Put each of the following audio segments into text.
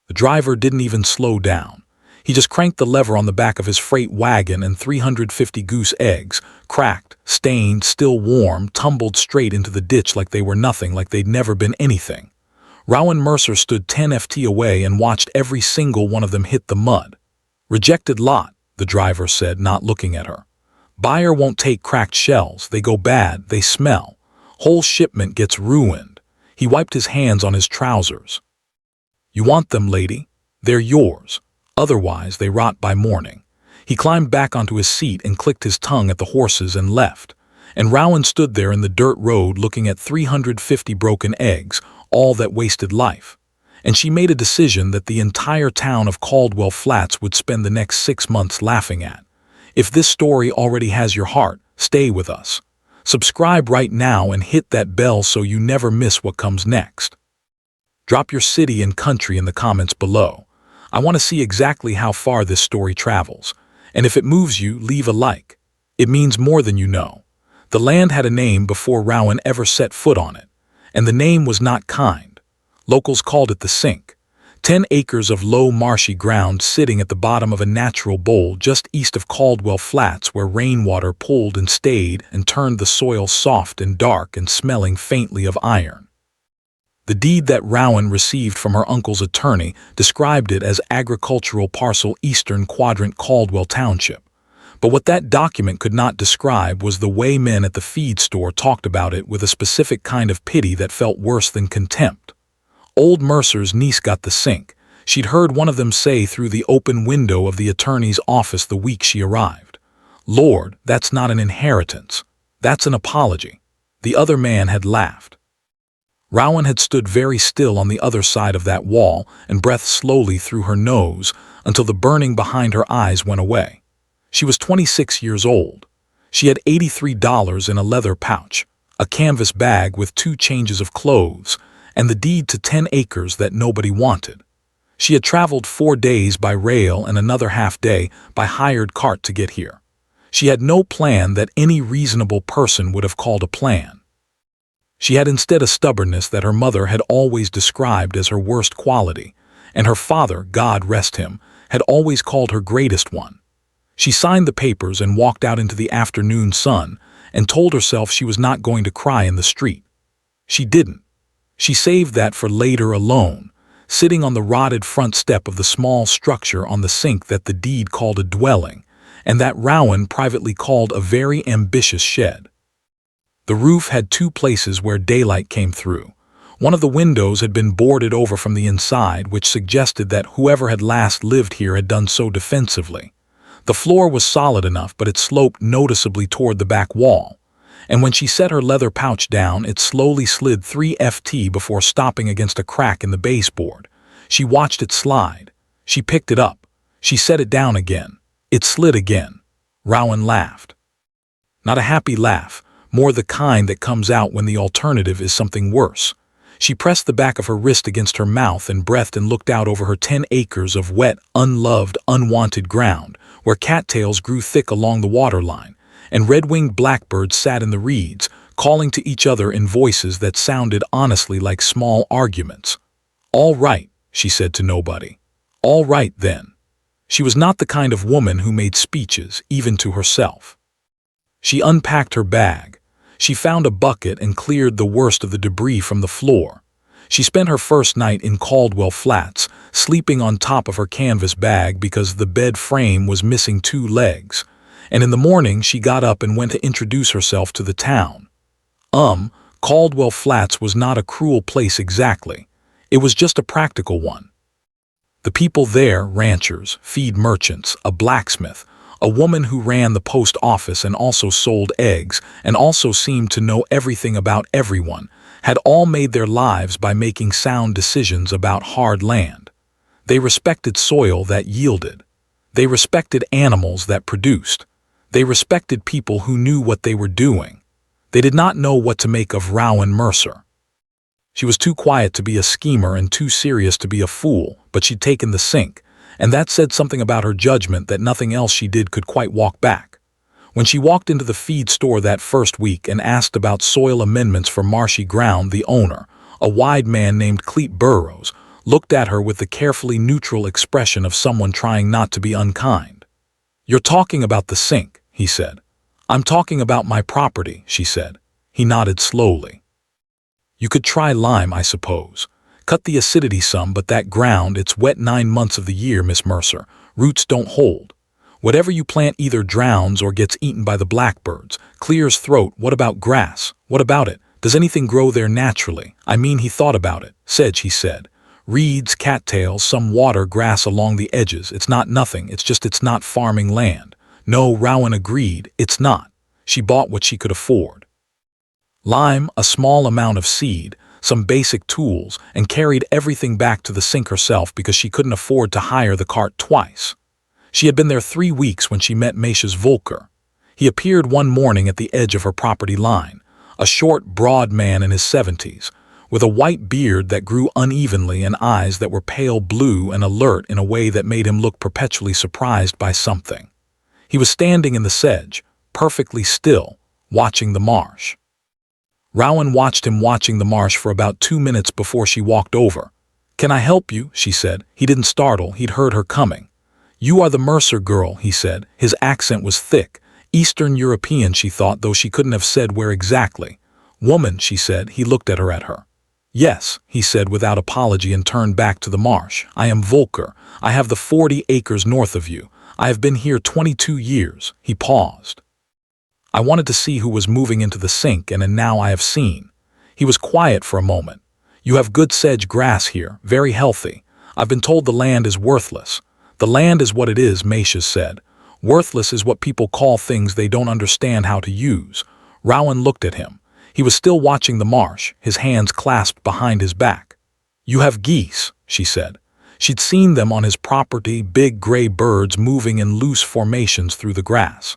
The driver didn't even slow down. He just cranked the lever on the back of his freight wagon, and 350 goose eggs, cracked, stained, still warm, tumbled straight into the ditch like they were nothing, like they'd never been anything. Rowan Mercer stood 10 ft away and watched every single one of them hit the mud. "Rejected lot," the driver said, not looking at her. "Buyer won't take cracked shells. They go bad, they smell. Whole shipment gets ruined." He wiped his hands on his trousers. "You want them, lady? They're yours. Otherwise, they rot by morning." He climbed back onto his seat and clicked his tongue at the horses and left. And Rowan stood there in the dirt road looking at 350 broken eggs, all that wasted life. And she made a decision that the entire town of Caldwell Flats would spend the next 6 months laughing at. If this story already has your heart, stay with us. Subscribe right now and hit that bell so you never miss what comes next. Drop your city and country in the comments below. I want to see exactly how far this story travels. And if it moves you, leave a like. It means more than you know. The land had a name before Rowan ever set foot on it. And the name was not kind. Locals called it the Sink. 10 acres of low marshy ground sitting at the bottom of a natural bowl just east of Caldwell Flats, where rainwater pulled and stayed and turned the soil soft and dark and smelling faintly of iron. The deed that Rowan received from her uncle's attorney described it as Agricultural Parcel Eastern Quadrant Caldwell Township. But what that document could not describe was the way men at the feed store talked about it, with a specific kind of pity that felt worse than contempt. Old Mercer's niece got the Sink. She'd heard one of them say through the open window of the attorney's office the week she arrived, "Lord, that's not an inheritance. That's an apology." The other man had laughed. Rowan had stood very still on the other side of that wall and breathed slowly through her nose until the burning behind her eyes went away. She was 26 years old. She had $83 in a leather pouch, a canvas bag with 2 changes of clothes, and the deed to 10 acres that nobody wanted. She had traveled 4 days by rail and another half day by hired cart to get here. She had no plan that any reasonable person would have called a plan. She had instead a stubbornness that her mother had always described as her worst quality, and her father, God rest him, had always called her greatest one. She signed the papers and walked out into the afternoon sun and told herself she was not going to cry in the street. She didn't. She saved that for later alone, sitting on the rotted front step of the small structure on the Sink that the deed called a dwelling, and that Rowan privately called a very ambitious shed. The roof had 2 places where daylight came through. One of the windows had been boarded over from the inside, which suggested that whoever had last lived here had done so defensively. The floor was solid enough, but it sloped noticeably toward the back wall. And when she set her leather pouch down, it slowly slid 3 ft before stopping against a crack in the baseboard. She watched it slide. She picked it up. She set it down again. It slid again. Rowan laughed. Not a happy laugh, more the kind that comes out when the alternative is something worse. She pressed the back of her wrist against her mouth and breathed and looked out over her 10 acres of wet, unloved, unwanted ground, where cattails grew thick along the waterline, and red-winged blackbirds sat in the reeds, calling to each other in voices that sounded honestly like small arguments. "All right," she said to nobody. "All right, then." She was not the kind of woman who made speeches, even to herself. She unpacked her bag. She found a bucket and cleared the worst of the debris from the floor. She spent her first night in Caldwell Flats, sleeping on top of her canvas bag because the bed frame was missing 2 legs. And in the morning she got up and went to introduce herself to the town. Caldwell Flats was not a cruel place exactly. It was just a practical one. The people there, ranchers, feed merchants, a blacksmith, a woman who ran the post office and also sold eggs and also seemed to know everything about everyone, had all made their lives by making sound decisions about hard land. They respected soil that yielded. They respected animals that produced. They respected people who knew what they were doing. They did not know what to make of Rowan Mercer. She was too quiet to be a schemer and too serious to be a fool, but she'd taken the Sink, and that said something about her judgment that nothing else she did could quite walk back. When she walked into the feed store that first week and asked about soil amendments for marshy ground, the owner, a wide man named Cleet Burrows, looked at her with the carefully neutral expression of someone trying not to be unkind. "You're talking about the sink," he said. "I'm talking about my property," she said. He nodded slowly. "You could try lime, I suppose. Cut the acidity some, but that ground, it's wet 9 months of the year, Miss Mercer. Roots don't hold. Whatever you plant either drowns or gets eaten by the blackbirds. Clears throat. What about grass? What about it? Does anything grow there naturally? I mean," he thought about it. "Sedge," he said. "Reeds, cattails, some water grass along the edges. It's not nothing, it's not farming land." "No," Rowan agreed, "it's not." She bought what she could afford. Lime, a small amount of seed, some basic tools, and carried everything back to the sink herself because she couldn't afford to hire the cart twice. She had been there 3 weeks when she met Matias Vulkar. He appeared one morning at the edge of her property line, a short, broad man in his 70s, with a white beard that grew unevenly and eyes that were pale blue and alert in a way that made him look perpetually surprised by something. He was standing in the sedge, perfectly still, watching the marsh. Rowan watched him watching the marsh for about 2 minutes before she walked over. "Can I help you?" she said. He didn't startle, he'd heard her coming. "You are the Mercer girl," he said. His accent was thick. Eastern European, she thought, though she couldn't have said where exactly. "Woman," she said. He looked at her. "Yes," he said without apology and turned back to the marsh. "I am Vulkar. I have the 40 acres north of you. I have been here 22 years. He paused. "I wanted to see who was moving into the sink, and now I have seen." He was quiet for a moment. "You have good sedge grass here, very healthy. I've been told the land is worthless." "The land is what it is," Matias said. "Worthless is what people call things they don't understand how to use." Rowan looked at him. He was still watching the marsh, his hands clasped behind his back. "You have geese," she said. She'd seen them on his property, big gray birds moving in loose formations through the grass.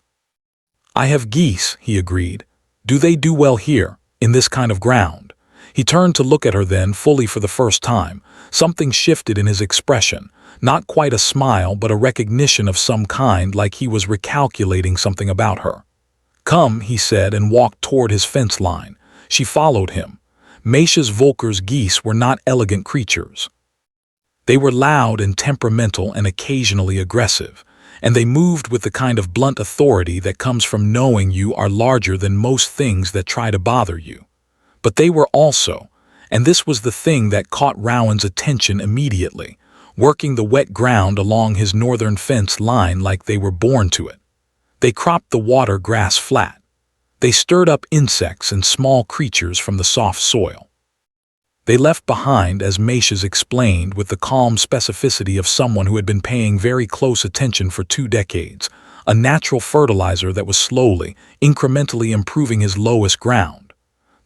"I have geese," he agreed. "Do they do well here, in this kind of ground?" He turned to look at her then, fully for the first time. Something shifted in his expression. Not quite a smile, but a recognition of some kind, like he was recalculating something about her. "Come," he said, and walked toward his fence line. She followed him. Matias Vulkar's geese were not elegant creatures. They were loud and temperamental and occasionally aggressive, and they moved with the kind of blunt authority that comes from knowing you are larger than most things that try to bother you. But they were also, and this was the thing that caught Rowan's attention immediately, working the wet ground along his northern fence line like they were born to it. They cropped the water grass flat. They stirred up insects and small creatures from the soft soil. They left behind, as Matias explained with the calm specificity of someone who had been paying very close attention for 2 decades, a natural fertilizer that was slowly, incrementally improving his lowest ground.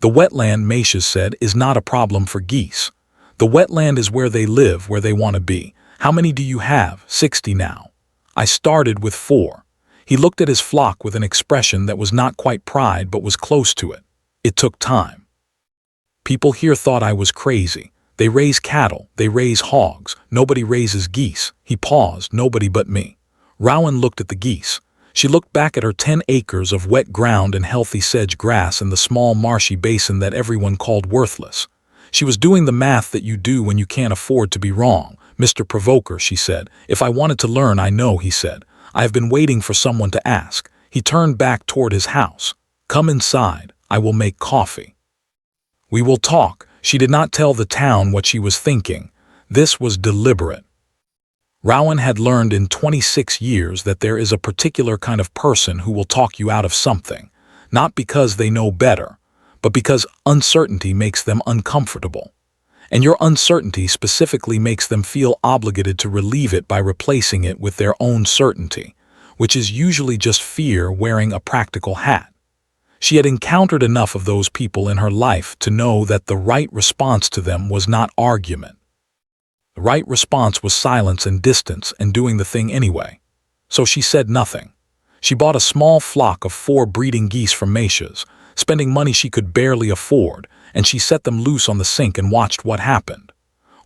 "The wetland," Matias said, "is not a problem for geese. The wetland is where they live, where they want to be. How many do you have?" 60 now. "I started with 4. He looked at his flock with an expression that was not quite pride but was close to it. "It took time. People here thought I was crazy. They raise cattle, they raise hogs. Nobody raises geese." He paused. "Nobody but me." Rowan looked at the geese. She looked back at her 10 acres of wet ground and healthy sedge grass in the small marshy basin that everyone called worthless. She was doing the math that you do when you can't afford to be wrong. "Mr. Provoker," she said. "If I wanted to learn, I know," he said. "I have been waiting for someone to ask." He turned back toward his house. "Come inside. I will make coffee. We will talk." She did not tell the town what she was thinking. This was deliberate. Rowan had learned in 26 years that there is a particular kind of person who will talk you out of something, not because they know better, but because uncertainty makes them uncomfortable. And your uncertainty specifically makes them feel obligated to relieve it by replacing it with their own certainty, which is usually just fear wearing a practical hat. She had encountered enough of those people in her life to know that the right response to them was not argument. The right response was silence and distance and doing the thing anyway. So she said nothing. She bought a small flock of 4 breeding geese from Matias, spending money she could barely afford, and she set them loose on the sink and watched what happened.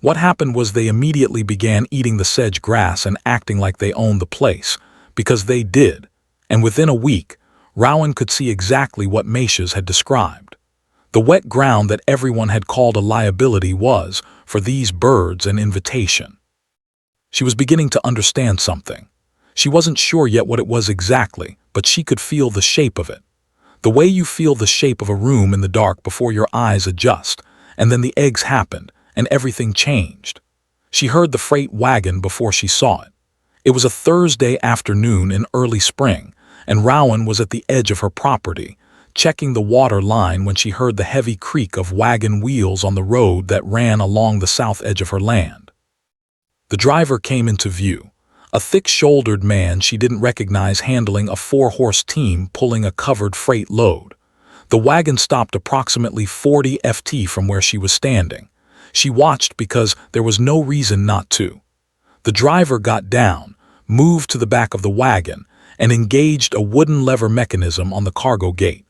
What happened was they immediately began eating the sedge grass and acting like they owned the place, because they did, and within a week, Rowan could see exactly what Matias had described. The wet ground that everyone had called a liability was, for these birds an invitation. She was beginning to understand something. She wasn't sure yet what it was exactly, but she could feel the shape of it. The way you feel the shape of a room in the dark before your eyes adjust, and then the eggs happened, and everything changed. She heard the freight wagon before she saw it. It was a Thursday afternoon in early spring, and Rowan was at the edge of her property, checking the water line when she heard the heavy creak of wagon wheels on the road that ran along the south edge of her land. The driver came into view, a thick-shouldered man she didn't recognize handling a 4-horse team pulling a covered freight load. The wagon stopped approximately 40 ft from where she was standing. She watched because there was no reason not to. The driver got down, moved to the back of the wagon, and engaged a wooden lever mechanism on the cargo gate.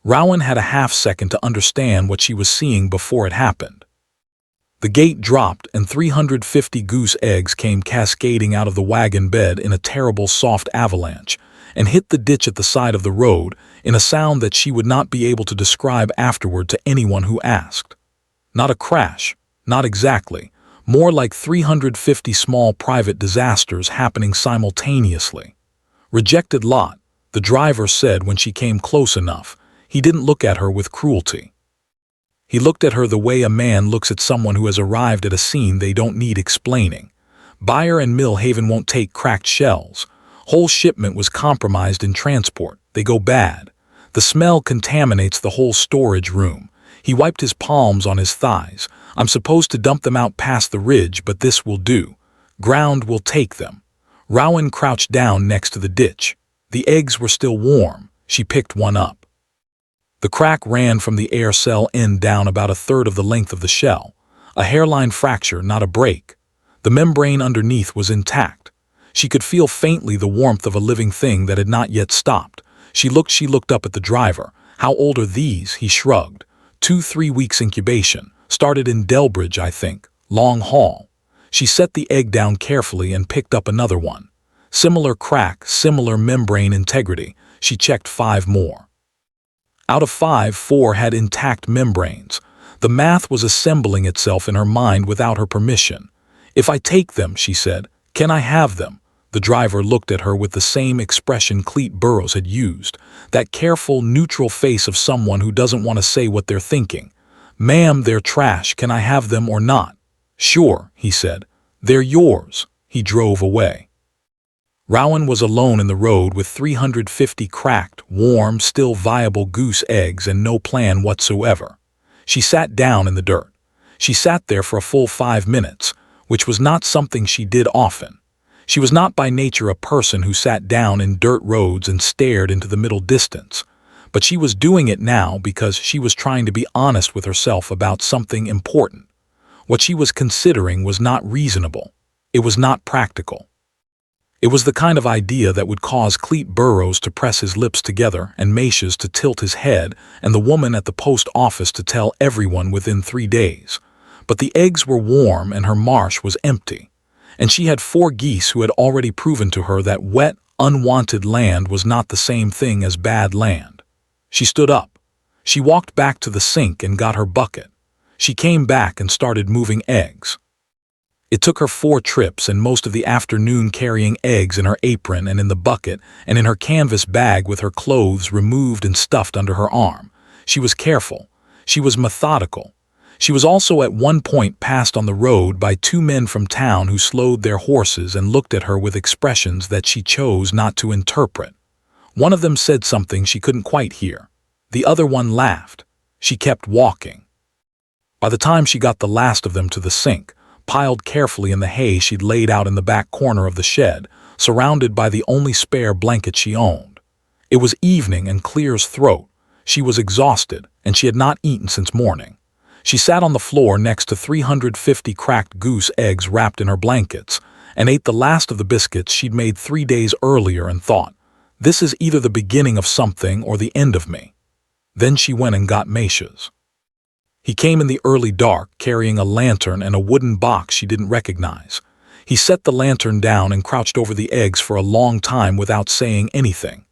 Rowan had a half-second to understand what she was seeing before it happened. The gate dropped and 350 goose eggs came cascading out of the wagon bed in a terrible soft avalanche and hit the ditch at the side of the road in a sound that she would not be able to describe afterward to anyone who asked. Not a crash, not exactly, more like 350 small private disasters happening simultaneously. Rejected lot, the driver said when she came close enough. He didn't look at her with cruelty. He looked at her the way a man looks at someone who has arrived at a scene they don't need explaining. Buyer and Millhaven won't take cracked shells. Whole shipment was compromised in transport. They go bad. The smell contaminates the whole storage room. He wiped his palms on his thighs. I'm supposed to dump them out past the ridge, but this will do. Ground will take them. Rowan crouched down next to the ditch. The eggs were still warm. She picked one up. The crack ran from the air cell end down about a third of the length of the shell. A hairline fracture, not a break. The membrane underneath was intact. She could feel faintly the warmth of a living thing that had not yet stopped. She looked up at the driver. How old are these? He shrugged. 2-3 weeks incubation. Started in Delbridge, I think. Long haul. She set the egg down carefully and picked up another one. Similar crack, similar membrane integrity. She checked 5 more. Out of 5, 4 had intact membranes. The math was assembling itself in her mind without her permission. If I take them, she said, can I have them? The driver looked at her with the same expression Cleet Burrows had used, that careful, neutral face of someone who doesn't want to say what they're thinking. Ma'am, they're trash. Can I have them or not? Sure, he said. They're yours. He drove away. Rowan was alone in the road with 350 cracked, warm, still viable goose eggs and no plan whatsoever. She sat down in the dirt. She sat there for a full 5 minutes, which was not something she did often. She was not by nature a person who sat down in dirt roads and stared into the middle distance, but she was doing it now because she was trying to be honest with herself about something important. What she was considering was not reasonable. It was not practical. It was the kind of idea that would cause Cleet Burrows to press his lips together and Macias to tilt his head and the woman at the post office to tell everyone within 3 days. But the eggs were warm and her marsh was empty. And she had 4 geese who had already proven to her that wet, unwanted land was not the same thing as bad land. She stood up. She walked back to the sink and got her bucket. She came back and started moving eggs. It took her 4 trips and most of the afternoon carrying eggs in her apron and in the bucket and in her canvas bag with her clothes removed and stuffed under her arm. She was careful. She was methodical. She was also at one point passed on the road by 2 men from town who slowed their horses and looked at her with expressions that she chose not to interpret. One of them said something she couldn't quite hear. The other one laughed. She kept walking. By the time she got the last of them to the sink, piled carefully in the hay she'd laid out in the back corner of the shed, surrounded by the only spare blanket she owned. It was evening and clear as throat. She was exhausted, and she had not eaten since morning. She sat on the floor next to 350 cracked goose eggs wrapped in her blankets, and ate the last of the biscuits she'd made 3 days earlier and thought, this is either the beginning of something or the end of me. Then she went and got Macias. He came in the early dark, carrying a lantern and a wooden box she didn't recognize. He set the lantern down and crouched over the eggs for a long time without saying anything.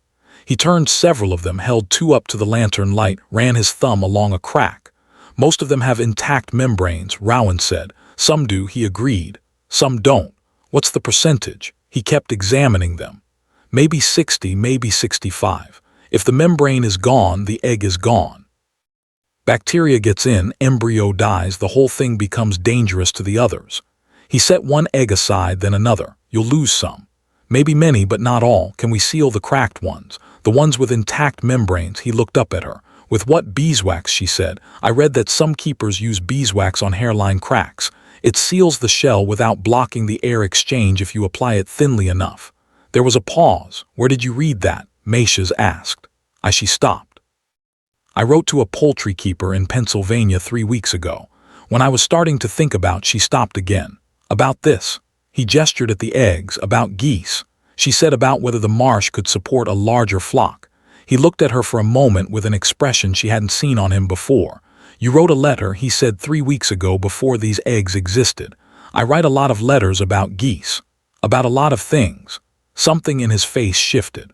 He turned several of them, held 2 up to the lantern light, ran his thumb along a crack. Most of them have intact membranes, Rowan said. Some do, he agreed. Some don't. What's the percentage? He kept examining them. Maybe 60, maybe 65. If the membrane is gone, the egg is gone. Bacteria gets in, embryo dies, the whole thing becomes dangerous to the others. He set one egg aside, then another. You'll lose some. Maybe many, but not all. Can we seal the cracked ones? The ones with intact membranes? He looked up at her. With what? Beeswax, she said. I read that some keepers use beeswax on hairline cracks. It seals the shell without blocking the air exchange if you apply it thinly enough. There was a pause. Where did you read that? Matias asked. She stopped. I wrote to a poultry keeper in Pennsylvania 3 weeks ago. When I was starting to think about, she stopped again. About this. He gestured at the eggs, about geese. She said about whether the marsh could support a larger flock. He looked at her for a moment with an expression she hadn't seen on him before. You wrote a letter, he said 3 weeks ago, before these eggs existed. I write a lot of letters about geese. About a lot of things. Something in his face shifted.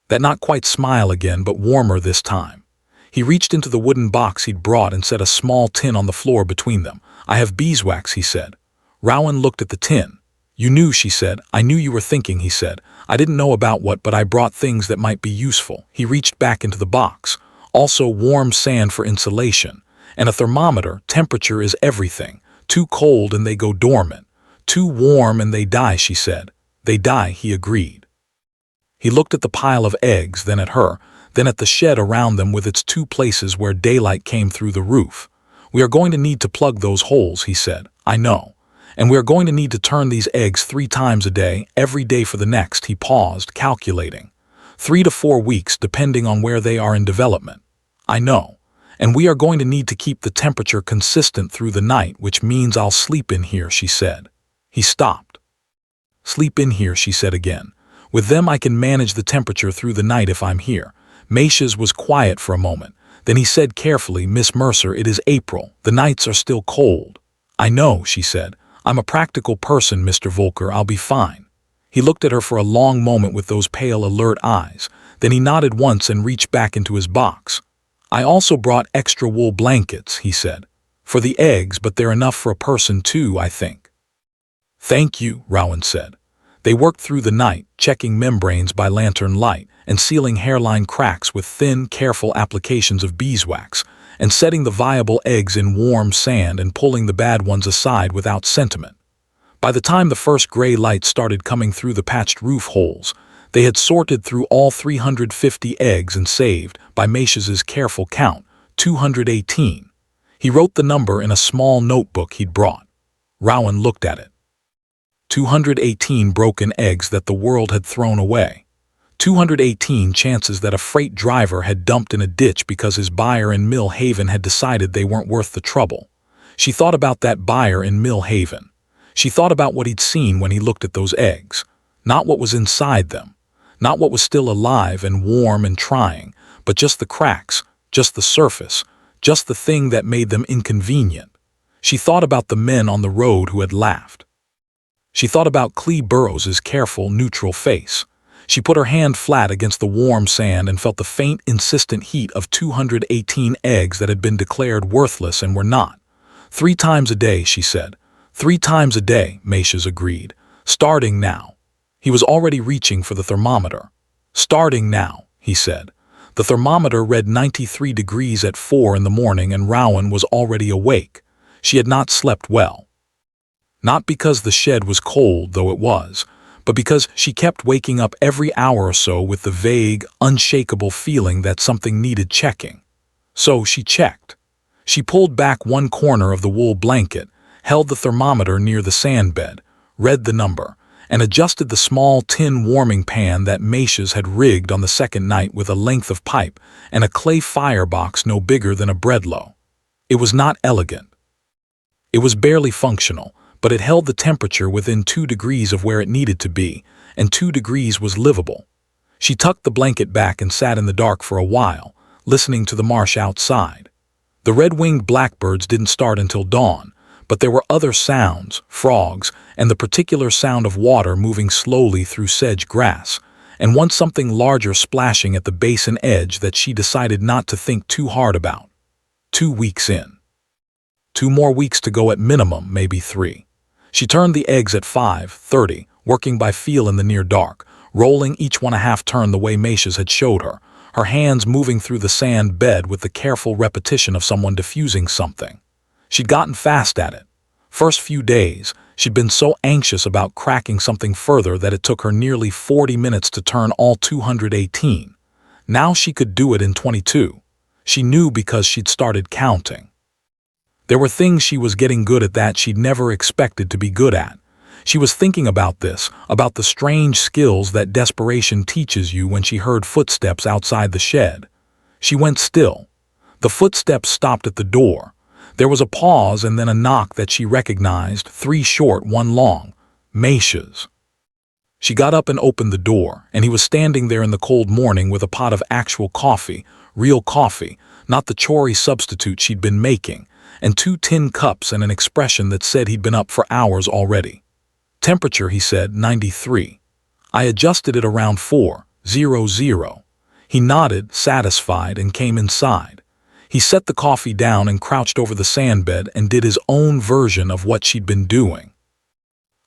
That not quite smile again, but warmer this time. He reached into the wooden box he'd brought and set a small tin on the floor between them. I have beeswax, he said. Rowan looked at the tin. You knew, she said. I knew you were thinking, he said. I didn't know about what, but I brought things that might be useful. He reached back into the box. Also warm sand for insulation. And a thermometer. Temperature is everything. Too cold and they go dormant. Too warm and they die, she said. They die, he agreed. He looked at the pile of eggs, then at her, then at the shed around them with its 2 places where daylight came through the roof. We are going to need to plug those holes, he said. I know. And we are going to need to turn these eggs 3 times a day, every day for the next. He paused, calculating. 3 to 4 weeks, depending on where they are in development. I know. And we are going to need to keep the temperature consistent through the night, which means I'll sleep in here, she said. He stopped. Sleep in here, she said again. With them I can manage the temperature through the night if I'm here. Matias was quiet for a moment. Then he said carefully, Miss Mercer, it is April. The nights are still cold. I know, she said. I'm a practical person, Mr. Vulkar. I'll be fine. He looked at her for a long moment with those pale, alert eyes. Then he nodded once and reached back into his box. I also brought extra wool blankets, he said. For the eggs, but they're enough for a person too, I think. Thank you, Rowan said. They worked through the night, checking membranes by lantern light, and sealing hairline cracks with thin, careful applications of beeswax, and setting the viable eggs in warm sand and pulling the bad ones aside without sentiment. By the time the first gray light started coming through the patched roof holes, they had sorted through all 350 eggs and saved, by Matias's careful count, 218. He wrote the number in a small notebook he'd brought. Rowan looked at it. 218 broken eggs that the world had thrown away. 218 chances that a freight driver had dumped in a ditch because his buyer in Mill Haven had decided they weren't worth the trouble. She thought about that buyer in Mill Haven. She thought about what he'd seen when he looked at those eggs. Not what was inside them. Not what was still alive and warm and trying, but just the cracks, just the surface, just the thing that made them inconvenient. She thought about the men on the road who had laughed. She thought about Clee Burrows's careful, neutral face. She put her hand flat against the warm sand and felt the faint, insistent heat of 218 eggs that had been declared worthless and were not. 3 times a day, she said. 3 times a day, Matias agreed. Starting now. He was already reaching for the thermometer. Starting now, he said. The thermometer read 93 degrees at 4 in the morning and Rowan was already awake. She had not slept well. Not because the shed was cold, though it was, but because she kept waking up every hour or so with the vague, unshakable feeling that something needed checking. So she checked. She pulled back one corner of the wool blanket, held the thermometer near the sand bed, read the number, and adjusted the small tin warming pan that Matias had rigged on the second night with a length of pipe and a clay firebox no bigger than a breadloaf. It was not elegant. It was barely functional, but it held the temperature within 2 degrees of where it needed to be, and 2 degrees was livable. She tucked the blanket back and sat in the dark for a while, listening to the marsh outside. The red-winged blackbirds didn't start until dawn, but there were other sounds, frogs, and the particular sound of water moving slowly through sedge grass, and once something larger splashing at the basin edge that she decided not to think too hard about. 2 weeks in. 2 more weeks to go at minimum, maybe 3. She turned the eggs at 5:30, working by feel in the near dark, rolling each one a half turn the way Matias had showed her hands moving through the sand bed with the careful repetition of someone diffusing something. She'd gotten fast at it. First few days, she'd been so anxious about cracking something further that it took her nearly 40 minutes to turn all 218. Now she could do it in 22. She knew because she'd started counting. There were things she was getting good at that she'd never expected to be good at. She was thinking about this, about the strange skills that desperation teaches you when she heard footsteps outside the shed. She went still. The footsteps stopped at the door. There was a pause and then a knock that she recognized, 3 short, 1 long. Matias. She got up and opened the door, and he was standing there in the cold morning with a pot of actual coffee, real coffee, not the chory substitute she'd been making, and 2 tin cups and an expression that said he'd been up for hours already. Temperature, he said, 93. I adjusted it around 4:00. He nodded, satisfied, and came inside. He set the coffee down and crouched over the sandbed and did his own version of what she'd been doing.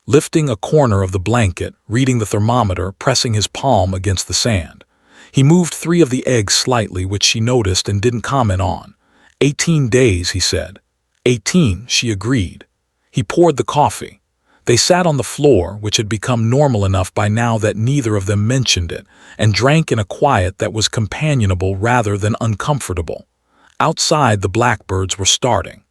Lifting a corner of the blanket, reading the thermometer, pressing his palm against the sand. He moved 3 of the eggs slightly, which she noticed and didn't comment on. 18 days, he said. 18, she agreed. He poured the coffee. They sat on the floor, which had become normal enough by now that neither of them mentioned it, and drank in a quiet that was companionable rather than uncomfortable. Outside, the blackbirds were starting.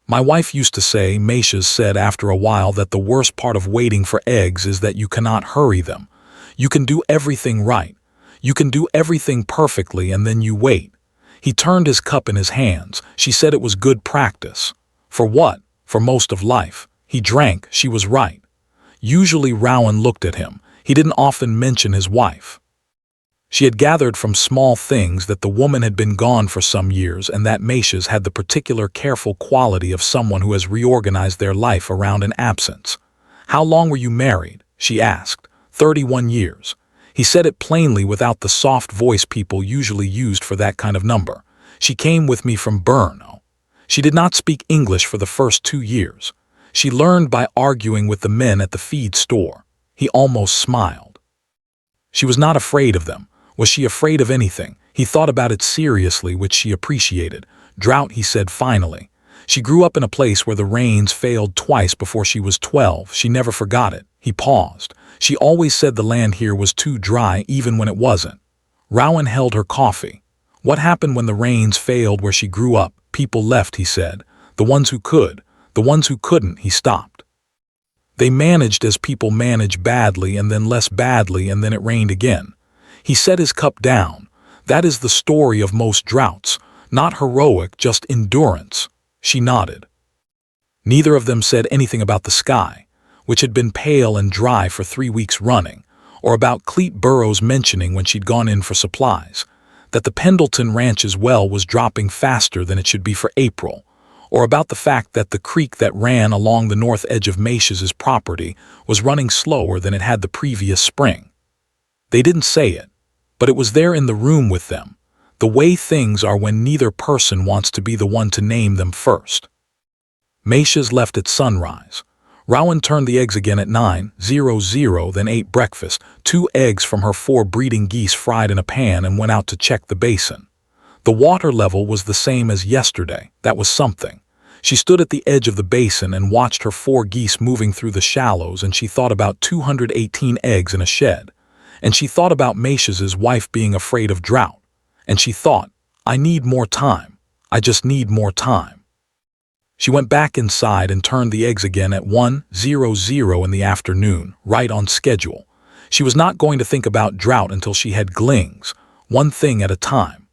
My wife used to say, Matias said after a while, that the worst part of waiting for eggs is that you cannot hurry them. You can do everything right. You can do everything perfectly, and then you wait. He turned his cup in his hands. She said it was good practice. For what? For most of life. He drank. She was right. Usually Rowan looked at him. He didn't often mention his wife. She had gathered from small things that the woman had been gone for some years and that Matias had the particular careful quality of someone who has reorganized their life around an absence. How long were you married? She asked. 31 years. He said it plainly without the soft voice people usually used for that kind of number. She came with me from Brno. She did not speak English for the first 2 years. She learned by arguing with the men at the feed store. He almost smiled. She was not afraid of them. Was she afraid of anything? He thought about it seriously, which she appreciated. Drought, he said finally. She grew up in a place where the rains failed twice before she was 12. She never forgot it. He paused. She always said the land here was too dry even when it wasn't. Rowan held her coffee. What happened when the rains failed where she grew up? People left, he said. The ones who could. The ones who couldn't, he stopped. They managed as people manage badly and then less badly, and then it rained again. He set his cup down. That is the story of most droughts. Not heroic, just endurance. She nodded. Neither of them said anything about the sky, which had been pale and dry for 3 weeks running, or about Cleet Burrows mentioning when she'd gone in for supplies, that the Pendleton Ranch's well was dropping faster than it should be for April, or about the fact that the creek that ran along the north edge of Matias's property was running slower than it had the previous spring. They didn't say it, but it was there in the room with them, the way things are when neither person wants to be the one to name them first. Matias left at sunrise. Rowan turned the eggs again at 9:00, then ate breakfast, 2 eggs from her 4 breeding geese fried in a pan, and went out to check the basin. The water level was the same as yesterday. That was something. She stood at the edge of the basin and watched her 4 geese moving through the shallows, and she thought about 218 eggs in a shed. And she thought about Matias's wife being afraid of drought. And she thought, I need more time. I just need more time. She went back inside and turned the eggs again at 1:00 in the afternoon, right on schedule. She was not going to think about drought until she had glings, one thing at a time.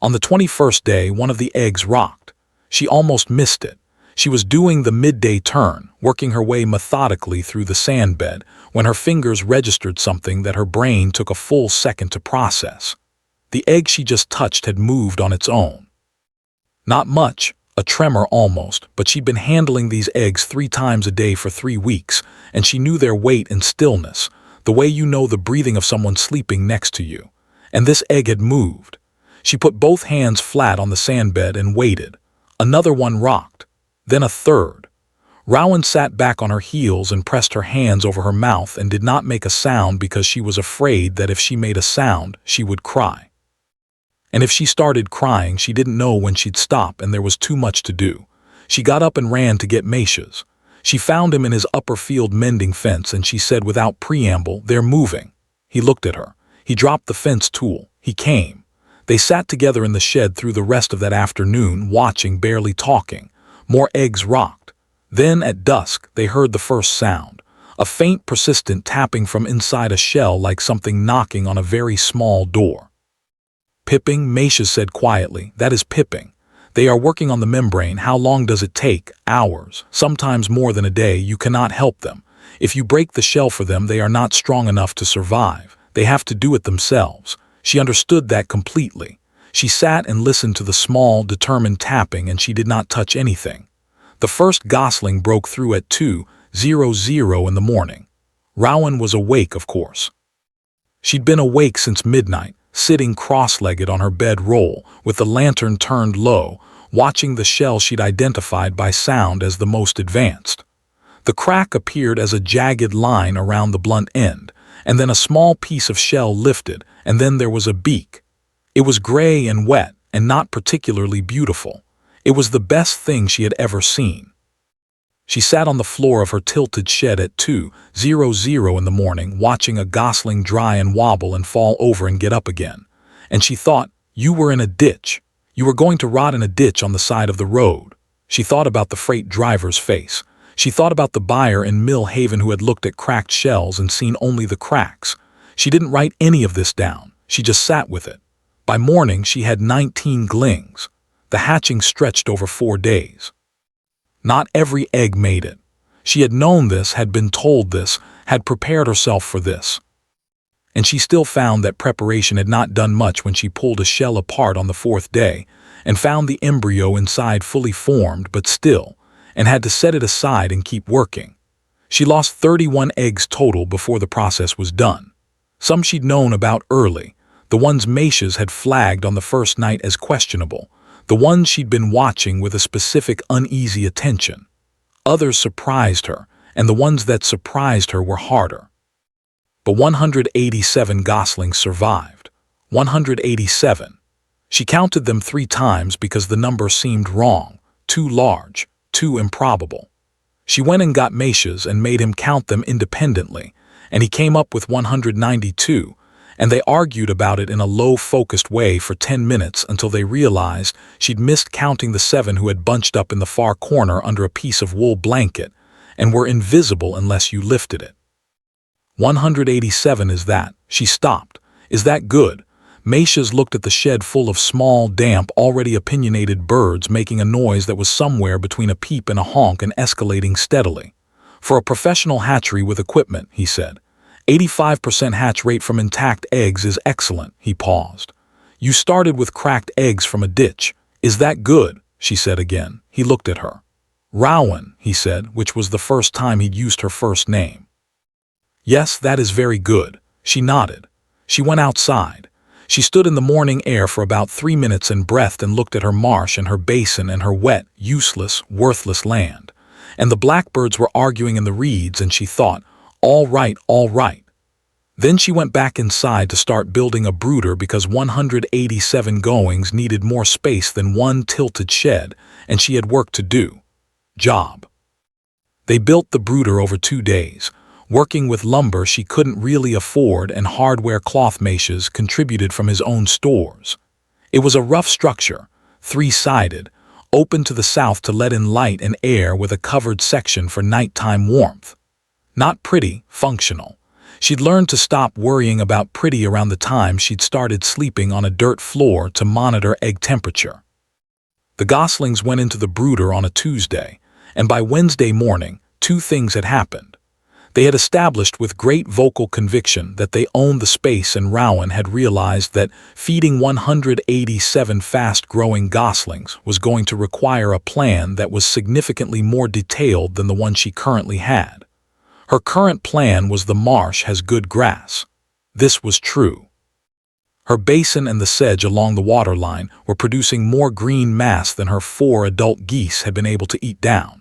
On the 21st day, one of the eggs rocked. She almost missed it. She was doing the midday turn, working her way methodically through the sandbed, when her fingers registered something that her brain took a full second to process. The egg she just touched had moved on its own. Not much, a tremor almost, but she'd been handling these eggs 3 times a day for 3 weeks, and she knew their weight and stillness, the way you know the breathing of someone sleeping next to you. And this egg had moved. She put both hands flat on the sandbed and waited. Another one rocked. Then a third. Rowan sat back on her heels and pressed her hands over her mouth and did not make a sound because she was afraid that if she made a sound, she would cry. And if she started crying, she didn't know when she'd stop, and there was too much to do. She got up and ran to get Matias. She found him in his upper field mending fence, and she said without preamble, "They're moving." He looked at her. He dropped the fence tool. He came. They sat together in the shed through the rest of that afternoon, watching, barely talking. More eggs rocked. Then, at dusk, they heard the first sound. A faint, persistent tapping from inside a shell, like something knocking on a very small door. "Pipping," Matias said quietly. "That is pipping. They are working on the membrane. How long does it take? Hours. Sometimes more than a day. You cannot help them. If you break the shell for them, they are not strong enough to survive. They have to do it themselves." She understood that completely. She sat and listened to the small, determined tapping, and she did not touch anything. The first Gosling broke through at 2:00 in the morning. Rowan was awake, of course. She'd been awake since midnight, sitting cross-legged on her bed roll, with the lantern turned low, watching the shell she'd identified by sound as the most advanced. The crack appeared as a jagged line around the blunt end, and then a small piece of shell lifted, and then there was a beak. It was gray and wet, and not particularly beautiful. It was the best thing she had ever seen. She sat on the floor of her tilted shed at 2:00 in the morning, watching a gosling dry and wobble and fall over and get up again. And she thought, you were in a ditch. You were going to rot in a ditch on the side of the road. She thought about the freight driver's face. She thought about the buyer in Mill Haven who had looked at cracked shells and seen only the cracks. She didn't write any of this down. She just sat with it. By morning, she had 19 glings. The hatching stretched over 4 days. Not every egg made it. She had known this, had been told this, had prepared herself for this. And she still found that preparation had not done much when she pulled a shell apart on the 4th day and found the embryo inside fully formed but still, and had to set it aside and keep working. She lost 31 eggs total before the process was done. Some she'd known about early, the ones Matias had flagged on the first night as questionable, the ones she'd been watching with a specific uneasy attention. Others surprised her, and the ones that surprised her were harder. But 187 goslings survived. 187. She counted them 3 times because the number seemed wrong, too large, too improbable. She went and got Matias and made him count them independently, and he came up with 192, and they argued about it in a low-focused way for 10 minutes until they realized she'd missed counting the 7 who had bunched up in the far corner under a piece of wool blanket and were invisible unless you lifted it. 187 is that. She stopped. Is that good? Matias looked at the shed full of small, damp, already opinionated birds making a noise that was somewhere between a peep and a honk and escalating steadily. For a professional hatchery with equipment, he said. 85% hatch rate from intact eggs is excellent, he paused. You started with cracked eggs from a ditch. Is that good? She said again. He looked at her. Rowan, he said, which was the first time he'd used her first name. Yes, that is very good. She nodded. She went outside. She stood in the morning air for about 3 minutes and breathed and looked at her marsh and her basin and her wet, useless, worthless land. And the blackbirds were arguing in the reeds, and she thought, all right, all right. Then she went back inside to start building a brooder because 187 goings needed more space than one tilted shed, and she had work to do. Job. They built the brooder over 2 days, working with lumber she couldn't really afford and hardware cloth Matias contributed from his own stores. It was a rough structure, 3-sided, open to the south to let in light and air with a covered section for nighttime warmth. Not pretty, functional. She'd learned to stop worrying about pretty around the time she'd started sleeping on a dirt floor to monitor egg temperature. The goslings went into the brooder on a Tuesday, and by Wednesday morning, 2 things had happened. They had established with great vocal conviction that they owned the space, and Rowan had realized that feeding 187 fast-growing goslings was going to require a plan that was significantly more detailed than the one she currently had. Her current plan was the marsh has good grass. This was true. Her basin and the sedge along the waterline were producing more green mass than her 4 adult geese had been able to eat down.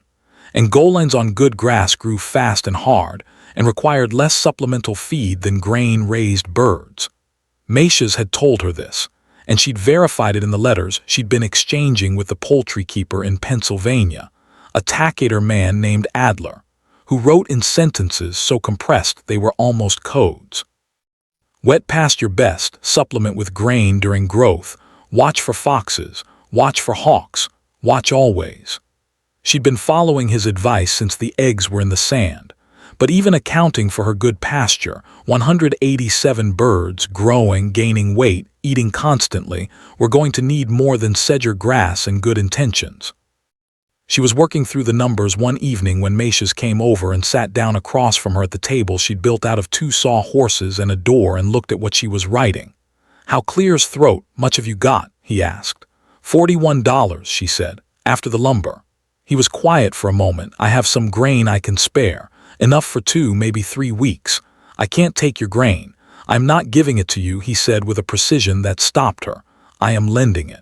And golands on good grass grew fast and hard and required less supplemental feed than grain-raised birds. Matias had told her this, and she'd verified it in the letters she'd been exchanging with the poultry keeper in Pennsylvania, a Tackator man named Adler, who wrote in sentences so compressed they were almost codes. Wet past your best, supplement with grain during growth, watch for foxes, watch for hawks, watch always. She'd been following his advice since the eggs were in the sand, but even accounting for her good pasture, 187 birds, growing, gaining weight, eating constantly, were going to need more than sedge or grass and good intentions. She was working through the numbers one evening when Matias came over and sat down across from her at the table she'd built out of 2 sawhorses and a door and looked at what she was writing. "How clear's throat, much have you got?" he asked. $41, she said, after the lumber. He was quiet for a moment. "I have some grain I can spare, enough for 2, maybe 3 weeks. I can't take your grain. I'm not giving it to you," he said with a precision that stopped her. "I am lending it.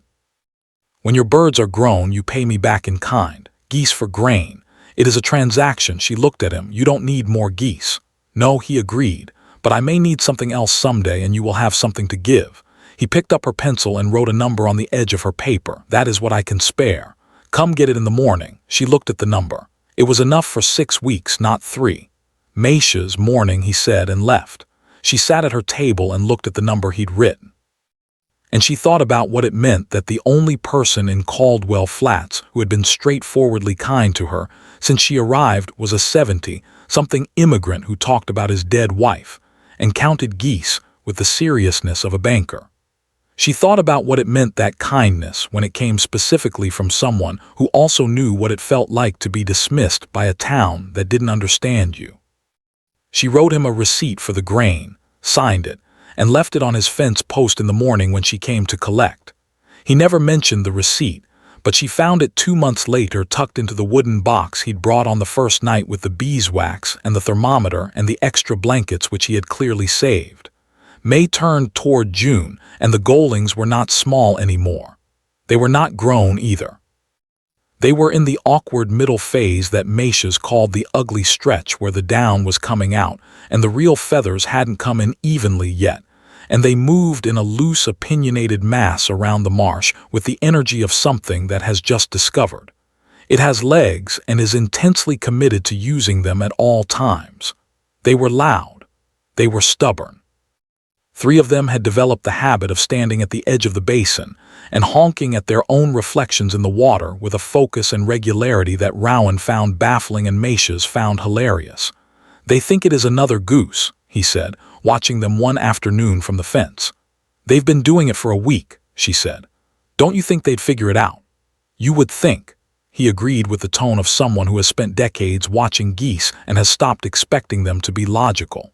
When your birds are grown, you pay me back in kind. Geese for grain. It is a transaction." She looked at him. "You don't need more geese." "No," he agreed, "but I may need something else someday and you will have something to give." He picked up her pencil and wrote a number on the edge of her paper. "That is what I can spare. Come get it in the morning." She looked at the number. It was enough for 6 weeks, not 3. "Matias, morning," he said, and left. She sat at her table and looked at the number he'd written. And she thought about what it meant that the only person in Caldwell Flats who had been straightforwardly kind to her since she arrived was a 70-something immigrant who talked about his dead wife and counted geese with the seriousness of a banker. She thought about what it meant, that kindness, when it came specifically from someone who also knew what it felt like to be dismissed by a town that didn't understand you. She wrote him a receipt for the grain, signed it, and left it on his fence post in the morning when she came to collect. He never mentioned the receipt, but she found it 2 months later tucked into the wooden box he'd brought on the first night with the beeswax and the thermometer and the extra blankets which he had clearly saved. May turned toward June, and the golings were not small anymore. They were not grown either. They were in the awkward middle phase that Matias called the ugly stretch, where the down was coming out and the real feathers hadn't come in evenly yet, and they moved in a loose, opinionated mass around the marsh with the energy of something that has just discovered. It has legs and is intensely committed to using them at all times. They were loud. They were stubborn. 3 of them had developed the habit of standing at the edge of the basin and honking at their own reflections in the water with a focus and regularity that Rowan found baffling and Matias found hilarious. "They think it is another goose," he said, watching them one afternoon from the fence. "They've been doing it for a week," she said. "Don't you think they'd figure it out?" "You would think," he agreed with the tone of someone who has spent decades watching geese and has stopped expecting them to be logical.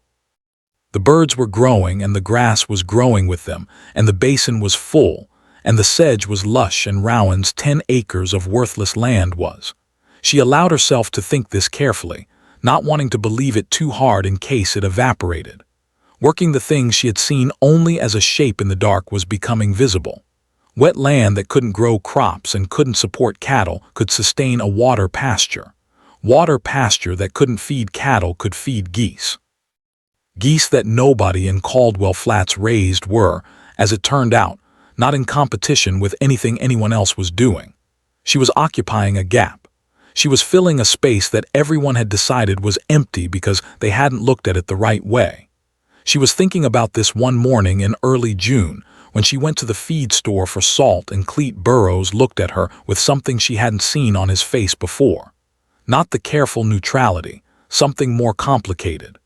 The birds were growing, and the grass was growing with them, and the basin was full, and the sedge was lush, and Rowan's 10 acres of worthless land was. She allowed herself to think this carefully, not wanting to believe it too hard in case it evaporated. Working the things she had seen only as a shape in the dark was becoming visible. Wet land that couldn't grow crops and couldn't support cattle could sustain a water pasture. Water pasture that couldn't feed cattle could feed geese. Geese that nobody in Caldwell Flats raised were, as it turned out, not in competition with anything anyone else was doing. She was occupying a gap. She was filling a space that everyone had decided was empty because they hadn't looked at it the right way. She was thinking about this one morning in early June when she went to the feed store for salt, and Cleet Burrows looked at her with something she hadn't seen on his face before. Not the careful neutrality, something more complicated.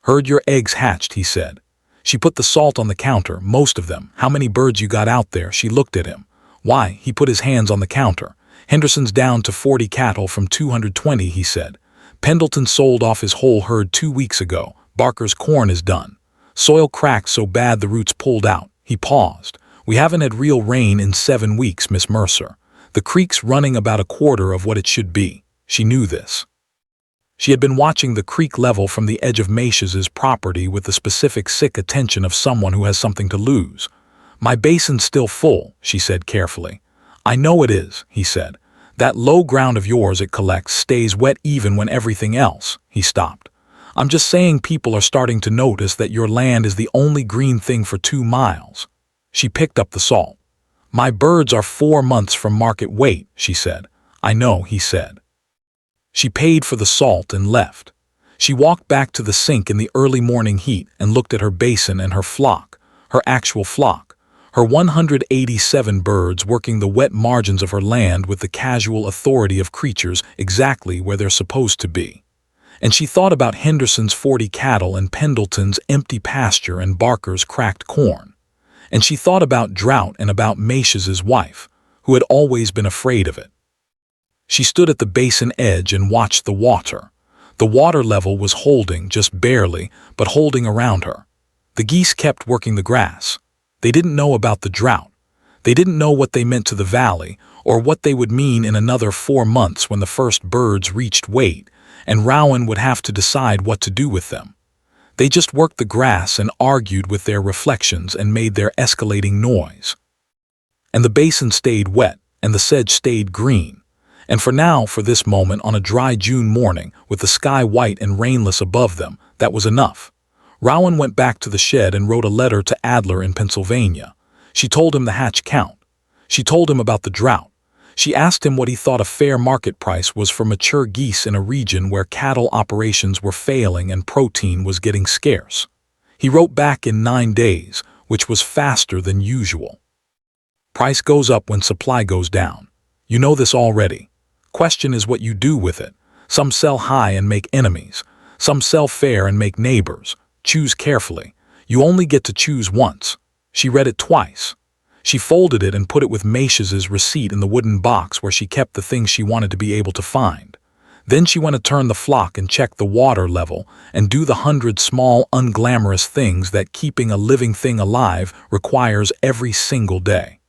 "Heard your eggs hatched," he said. She put the salt on the counter, most of them. "How many birds you got out there?" She looked at him. "Why?" He put his hands on the counter. "Henderson's down to 40 cattle from 220, he said. "Pendleton sold off his whole herd 2 weeks ago. Barker's corn is done. Soil cracked so bad the roots pulled out." He paused. "We haven't had real rain in 7 weeks, Miss Mercer. The creek's running about a quarter of what it should be." She knew this. She had been watching the creek level from the edge of Matias's property with the specific sick attention of someone who has something to lose. "My basin's still full," she said carefully. "I know it is," he said. "That low ground of yours it collects stays wet even when everything else." He stopped. "I'm just saying people are starting to notice that your land is the only green thing for 2 miles. She picked up the salt. "My birds are 4 months from market weight," she said. "I know," he said. She paid for the salt and left. She walked back to the sink in the early morning heat and looked at her basin and her flock, her actual flock, her 187 birds working the wet margins of her land with the casual authority of creatures exactly where they're supposed to be. And she thought about Henderson's 40 cattle and Pendleton's empty pasture and Barker's cracked corn. And she thought about Drought and about Matias's wife, who had always been afraid of it. She stood at the basin edge and watched the water. The water level was holding, just barely, but holding around her. The geese kept working the grass. They didn't know about the drought. They didn't know what they meant to the valley, or what they would mean in another 4 months when the first birds reached weight, and Rowan would have to decide what to do with them. They just worked the grass and argued with their reflections and made their escalating noise. And the basin stayed wet, and the sedge stayed green. And for now, for this moment on a dry June morning, with the sky white and rainless above them, that was enough. Rowan went back to the shed and wrote a letter to Adler in Pennsylvania. She told him the hatch count. She told him about the drought. She asked him what he thought a fair market price was for mature geese in a region where cattle operations were failing and protein was getting scarce. He wrote back in 9 days, which was faster than usual. "Price goes up when supply goes down. You know this already. Question is what you do with it. Some sell high and make enemies. Some sell fair and make neighbors. Choose carefully. You only get to choose once." She read it twice. She folded it and put it with Matias's receipt in the wooden box where she kept the things she wanted to be able to find. Then she went to turn the flock and check the water level and do the 100 small, unglamorous things that keeping a living thing alive requires every single day.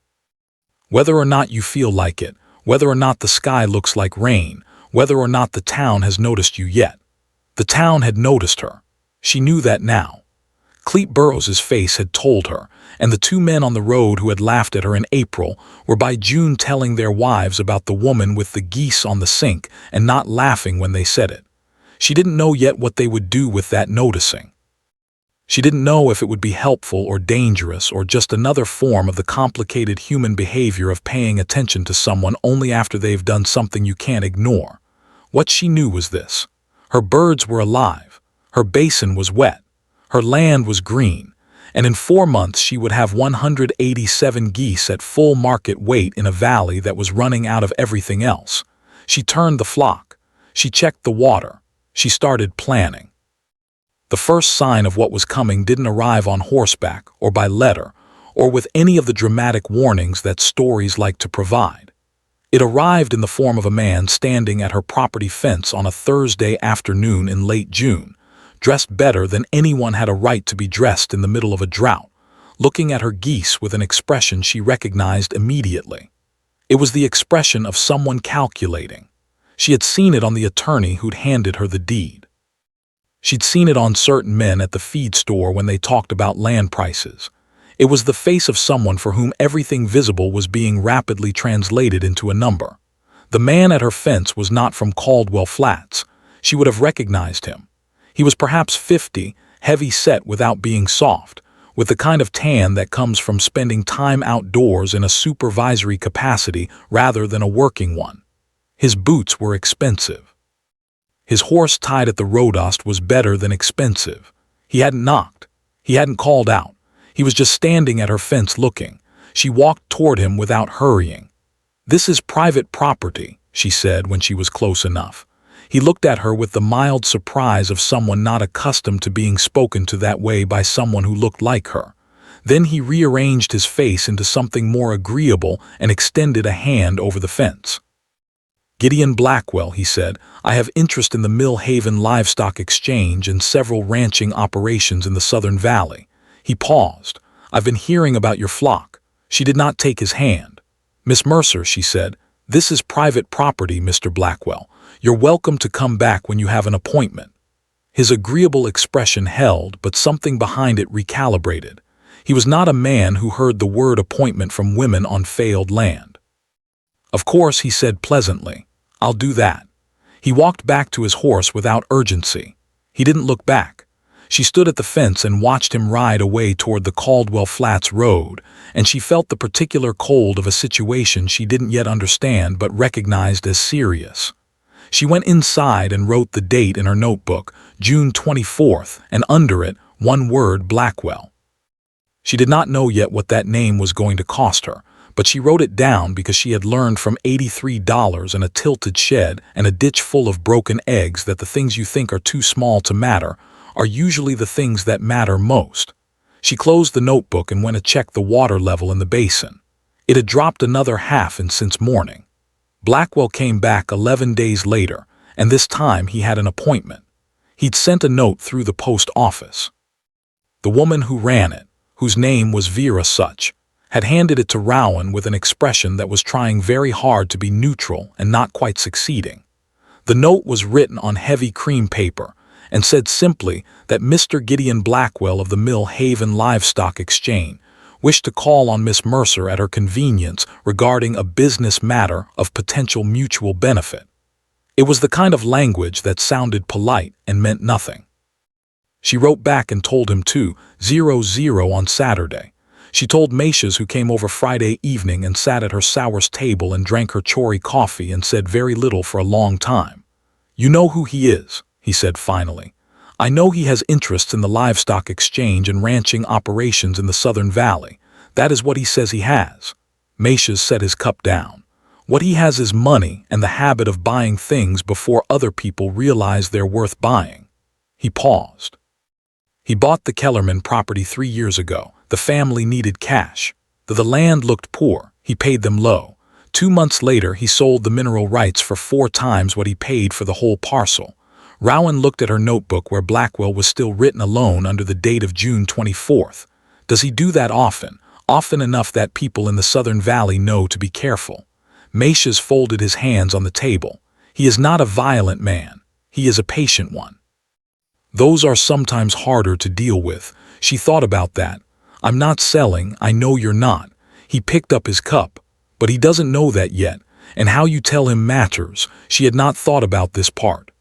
Whether or not you feel like it, whether or not the sky looks like rain, whether or not the town has noticed you yet. The town had noticed her. She knew that now. Clete Burrows's face had told her, and the 2 men on the road who had laughed at her in April were by June telling their wives about the woman with the geese on the sink and not laughing when they said it. She didn't know yet what they would do with that noticing. She didn't know if it would be helpful or dangerous or just another form of the complicated human behavior of paying attention to someone only after they've done something you can't ignore. What she knew was this. Her birds were alive. Her basin was wet. Her land was green. And in 4 months she would have 187 geese at full market weight in a valley that was running out of everything else. She turned the flock. She checked the water. She started planning. The first sign of what was coming didn't arrive on horseback or by letter or with any of the dramatic warnings that stories like to provide. It arrived in the form of a man standing at her property fence on a Thursday afternoon in late June, dressed better than anyone had a right to be dressed in the middle of a drought, looking at her geese with an expression she recognized immediately. It was the expression of someone calculating. She had seen it on the attorney who'd handed her the deed. She'd seen it on certain men at the feed store when they talked about land prices. It was the face of someone for whom everything visible was being rapidly translated into a number. The man at her fence was not from Caldwell Flats. She would have recognized him. He was perhaps 50, heavy-set without being soft, with the kind of tan that comes from spending time outdoors in a supervisory capacity rather than a working one. His boots were expensive. His horse tied at the rodost was better than expensive. He hadn't knocked. He hadn't called out. He was just standing at her fence looking. She walked toward him without hurrying. "This is private property," she said when she was close enough. He looked at her with the mild surprise of someone not accustomed to being spoken to that way by someone who looked like her. Then he rearranged his face into something more agreeable and extended a hand over the fence. "Gideon Blackwell," he said, "I have interest in the Mill Haven Livestock Exchange and several ranching operations in the Southern Valley." He paused. "I've been hearing about your flock." She did not take his hand. "Miss Mercer," she said, "this is private property, Mr. Blackwell. "You're welcome to come back when you have an appointment." His agreeable expression held, but something behind it recalibrated. He was not a man who heard the word appointment from women on failed land. "Of course," he said pleasantly. "I'll do that." He walked back to his horse without urgency. He didn't look back. She stood at the fence and watched him ride away toward the Caldwell Flats road, and she felt the particular cold of a situation she didn't yet understand but recognized as serious. She went inside and wrote the date in her notebook, June 24th, and under it, one word, Blackwell. She did not know yet what that name was going to cost her, but she wrote it down because she had learned from $83 and a tilted shed and a ditch full of broken eggs that the things you think are too small to matter are usually the things that matter most. She closed the notebook and went to check the water level in the basin. It had dropped another half since morning. Blackwell came back 11 days later, and this time he had an appointment. He'd sent a note through the post office. The woman who ran it, whose name was Vera Such, had handed it to Rowan with an expression that was trying very hard to be neutral and not quite succeeding. The note was written on heavy cream paper and said simply that Mr. Gideon Blackwell of the Mill Haven Livestock Exchange wished to call on Miss Mercer at her convenience regarding a business matter of potential mutual benefit. It was the kind of language that sounded polite and meant nothing. She wrote back and told him 2:00 on Saturday. She told Matias, who came over Friday evening and sat at her sours table and drank her chori coffee and said very little for a long time. "You know who he is," he said finally. "I know he has interests in the livestock exchange and ranching operations in the Southern Valley. That is what he says he has." Matias set his cup down. "What he has is money and the habit of buying things before other people realize they're worth buying." He paused. "He bought the Kellerman property 3 years ago. The family needed cash. Though the land looked poor, he paid them low. 2 months later, he sold the mineral rights for 4 times what he paid for the whole parcel." Rowan looked at her notebook where Blackwell was still written alone under the date of June 24th. "Does he do that often? Often enough that people in the Southern Valley know to be careful." Matias folded his hands on the table. "He is not a violent man. He is a patient one. Those are sometimes harder to deal with." She thought about that. "I'm not selling, I know you're not." He picked up his cup. "But he doesn't know that yet, and how you tell him matters." She had not thought about this part.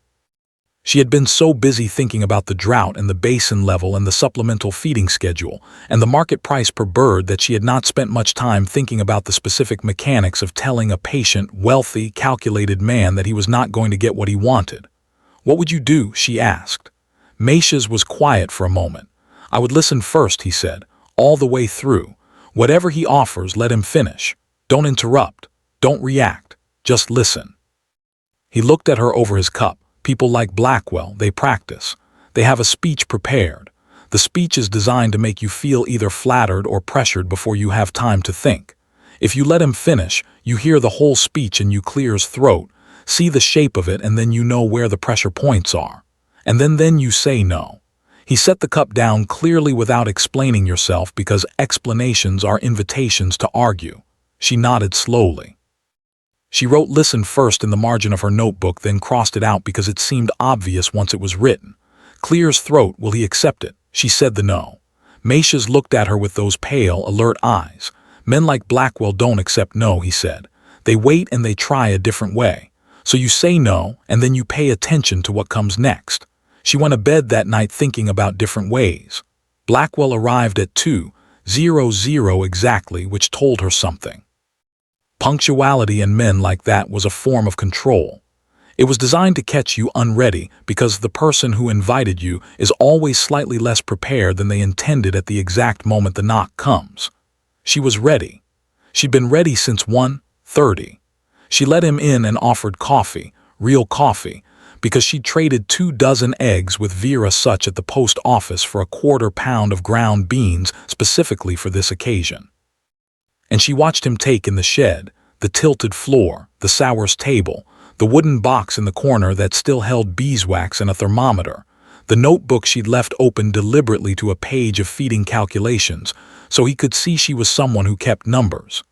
She had been so busy thinking about the drought and the basin level and the supplemental feeding schedule and the market price per bird that she had not spent much time thinking about the specific mechanics of telling a patient, wealthy, calculated man that he was not going to get what he wanted. "What would you do?" she asked. Matias was quiet for a moment. "I would listen first," he said, "all the way through. Whatever he offers, let him finish. Don't interrupt. Don't react. Just listen." He looked at her over his cup. "People like Blackwell, they practice. They have a speech prepared. The speech is designed to make you feel either flattered or pressured before you have time to think. If you let him finish, you hear the whole speech and you clear his throat, see the shape of it, and then you know where the pressure points are. And then you say no." He set the cup down clearly without explaining yourself because explanations are invitations to argue. She nodded slowly. She wrote "listen" first in the margin of her notebook, then crossed it out because it seemed obvious once it was written. "Clears throat, will he accept it?" She said the no. Matias looked at her with those pale, alert eyes. "Men like Blackwell don't accept no," he said. "They wait and they try a different way. So you say no, and then you pay attention to what comes next." She went to bed that night thinking about different ways. Blackwell arrived at 2:00 exactly, which told her something. Punctuality in men like that was a form of control. It was designed to catch you unready because the person who invited you is always slightly less prepared than they intended at the exact moment the knock comes. She was ready. She'd been ready since 1:30. She let him in and offered coffee, real coffee, because she'd traded 2 dozen eggs with Vera Such at the post office for a 1/4 pound of ground beans specifically for this occasion. And she watched him take in the shed, the tilted floor, the sours table, the wooden box in the corner that still held beeswax and a thermometer, the notebook she'd left open deliberately to a page of feeding calculations, so he could see she was someone who kept numbers.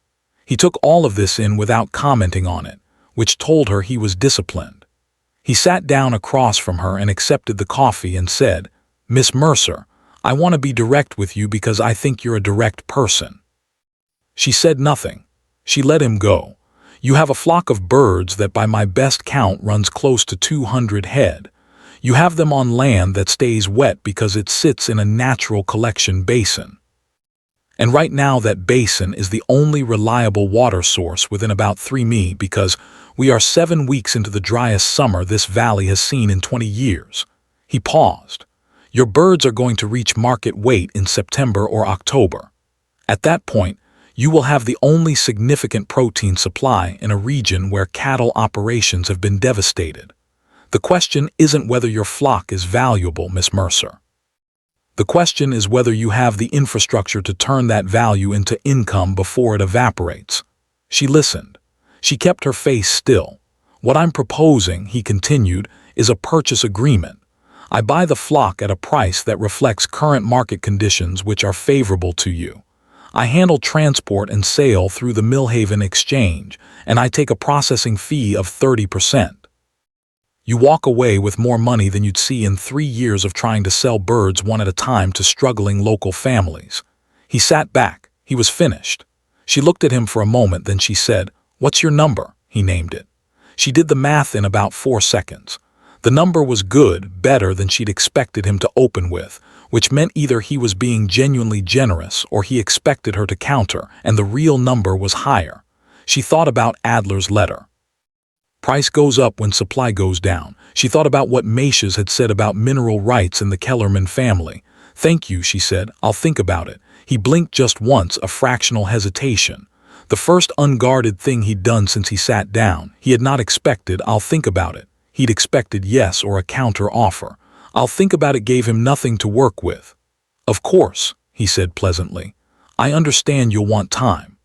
He took all of this in without commenting on it, which told her he was disciplined. He sat down across from her and accepted the coffee and said, "Miss Mercer, I want to be direct with you because I think you're a direct person." She said nothing. She let him go. "You have a flock of birds that by my best count runs close to 200 head. You have them on land that stays wet because it sits in a natural collection basin. And right now that basin is the only reliable water source within about 3 mi because we are 7 weeks into the driest summer this valley has seen in 20 years. He paused. "Your birds are going to reach market weight in September or October. At that point, you will have the only significant protein supply in a region where cattle operations have been devastated. The question isn't whether your flock is valuable, Miss Mercer. The question is whether you have the infrastructure to turn that value into income before it evaporates." She listened. She kept her face still. "What I'm proposing," he continued, "is a purchase agreement. I buy the flock at a price that reflects current market conditions which are favorable to you. I handle transport and sale through the Millhaven Exchange, and I take a processing fee of 30%. You walk away with more money than you'd see in 3 years of trying to sell birds one at a time to struggling local families." He sat back. He was finished. She looked at him for a moment, then she said, "What's your number?" He named it. She did the math in about 4 seconds. The number was good, better than she'd expected him to open with, which meant either he was being genuinely generous or he expected her to counter, and the real number was higher. She thought about Adler's letter. Price goes up when supply goes down. She thought about what Matias had said about mineral rights in the Kellerman family. "Thank you," she said. "I'll think about it." He blinked just once, a fractional hesitation. The first unguarded thing he'd done since he sat down. He had not expected, "I'll think about it." He'd expected yes or a counter offer. "I'll think about it" gave him nothing to work with. "Of course," he said pleasantly. "I understand you'll want time."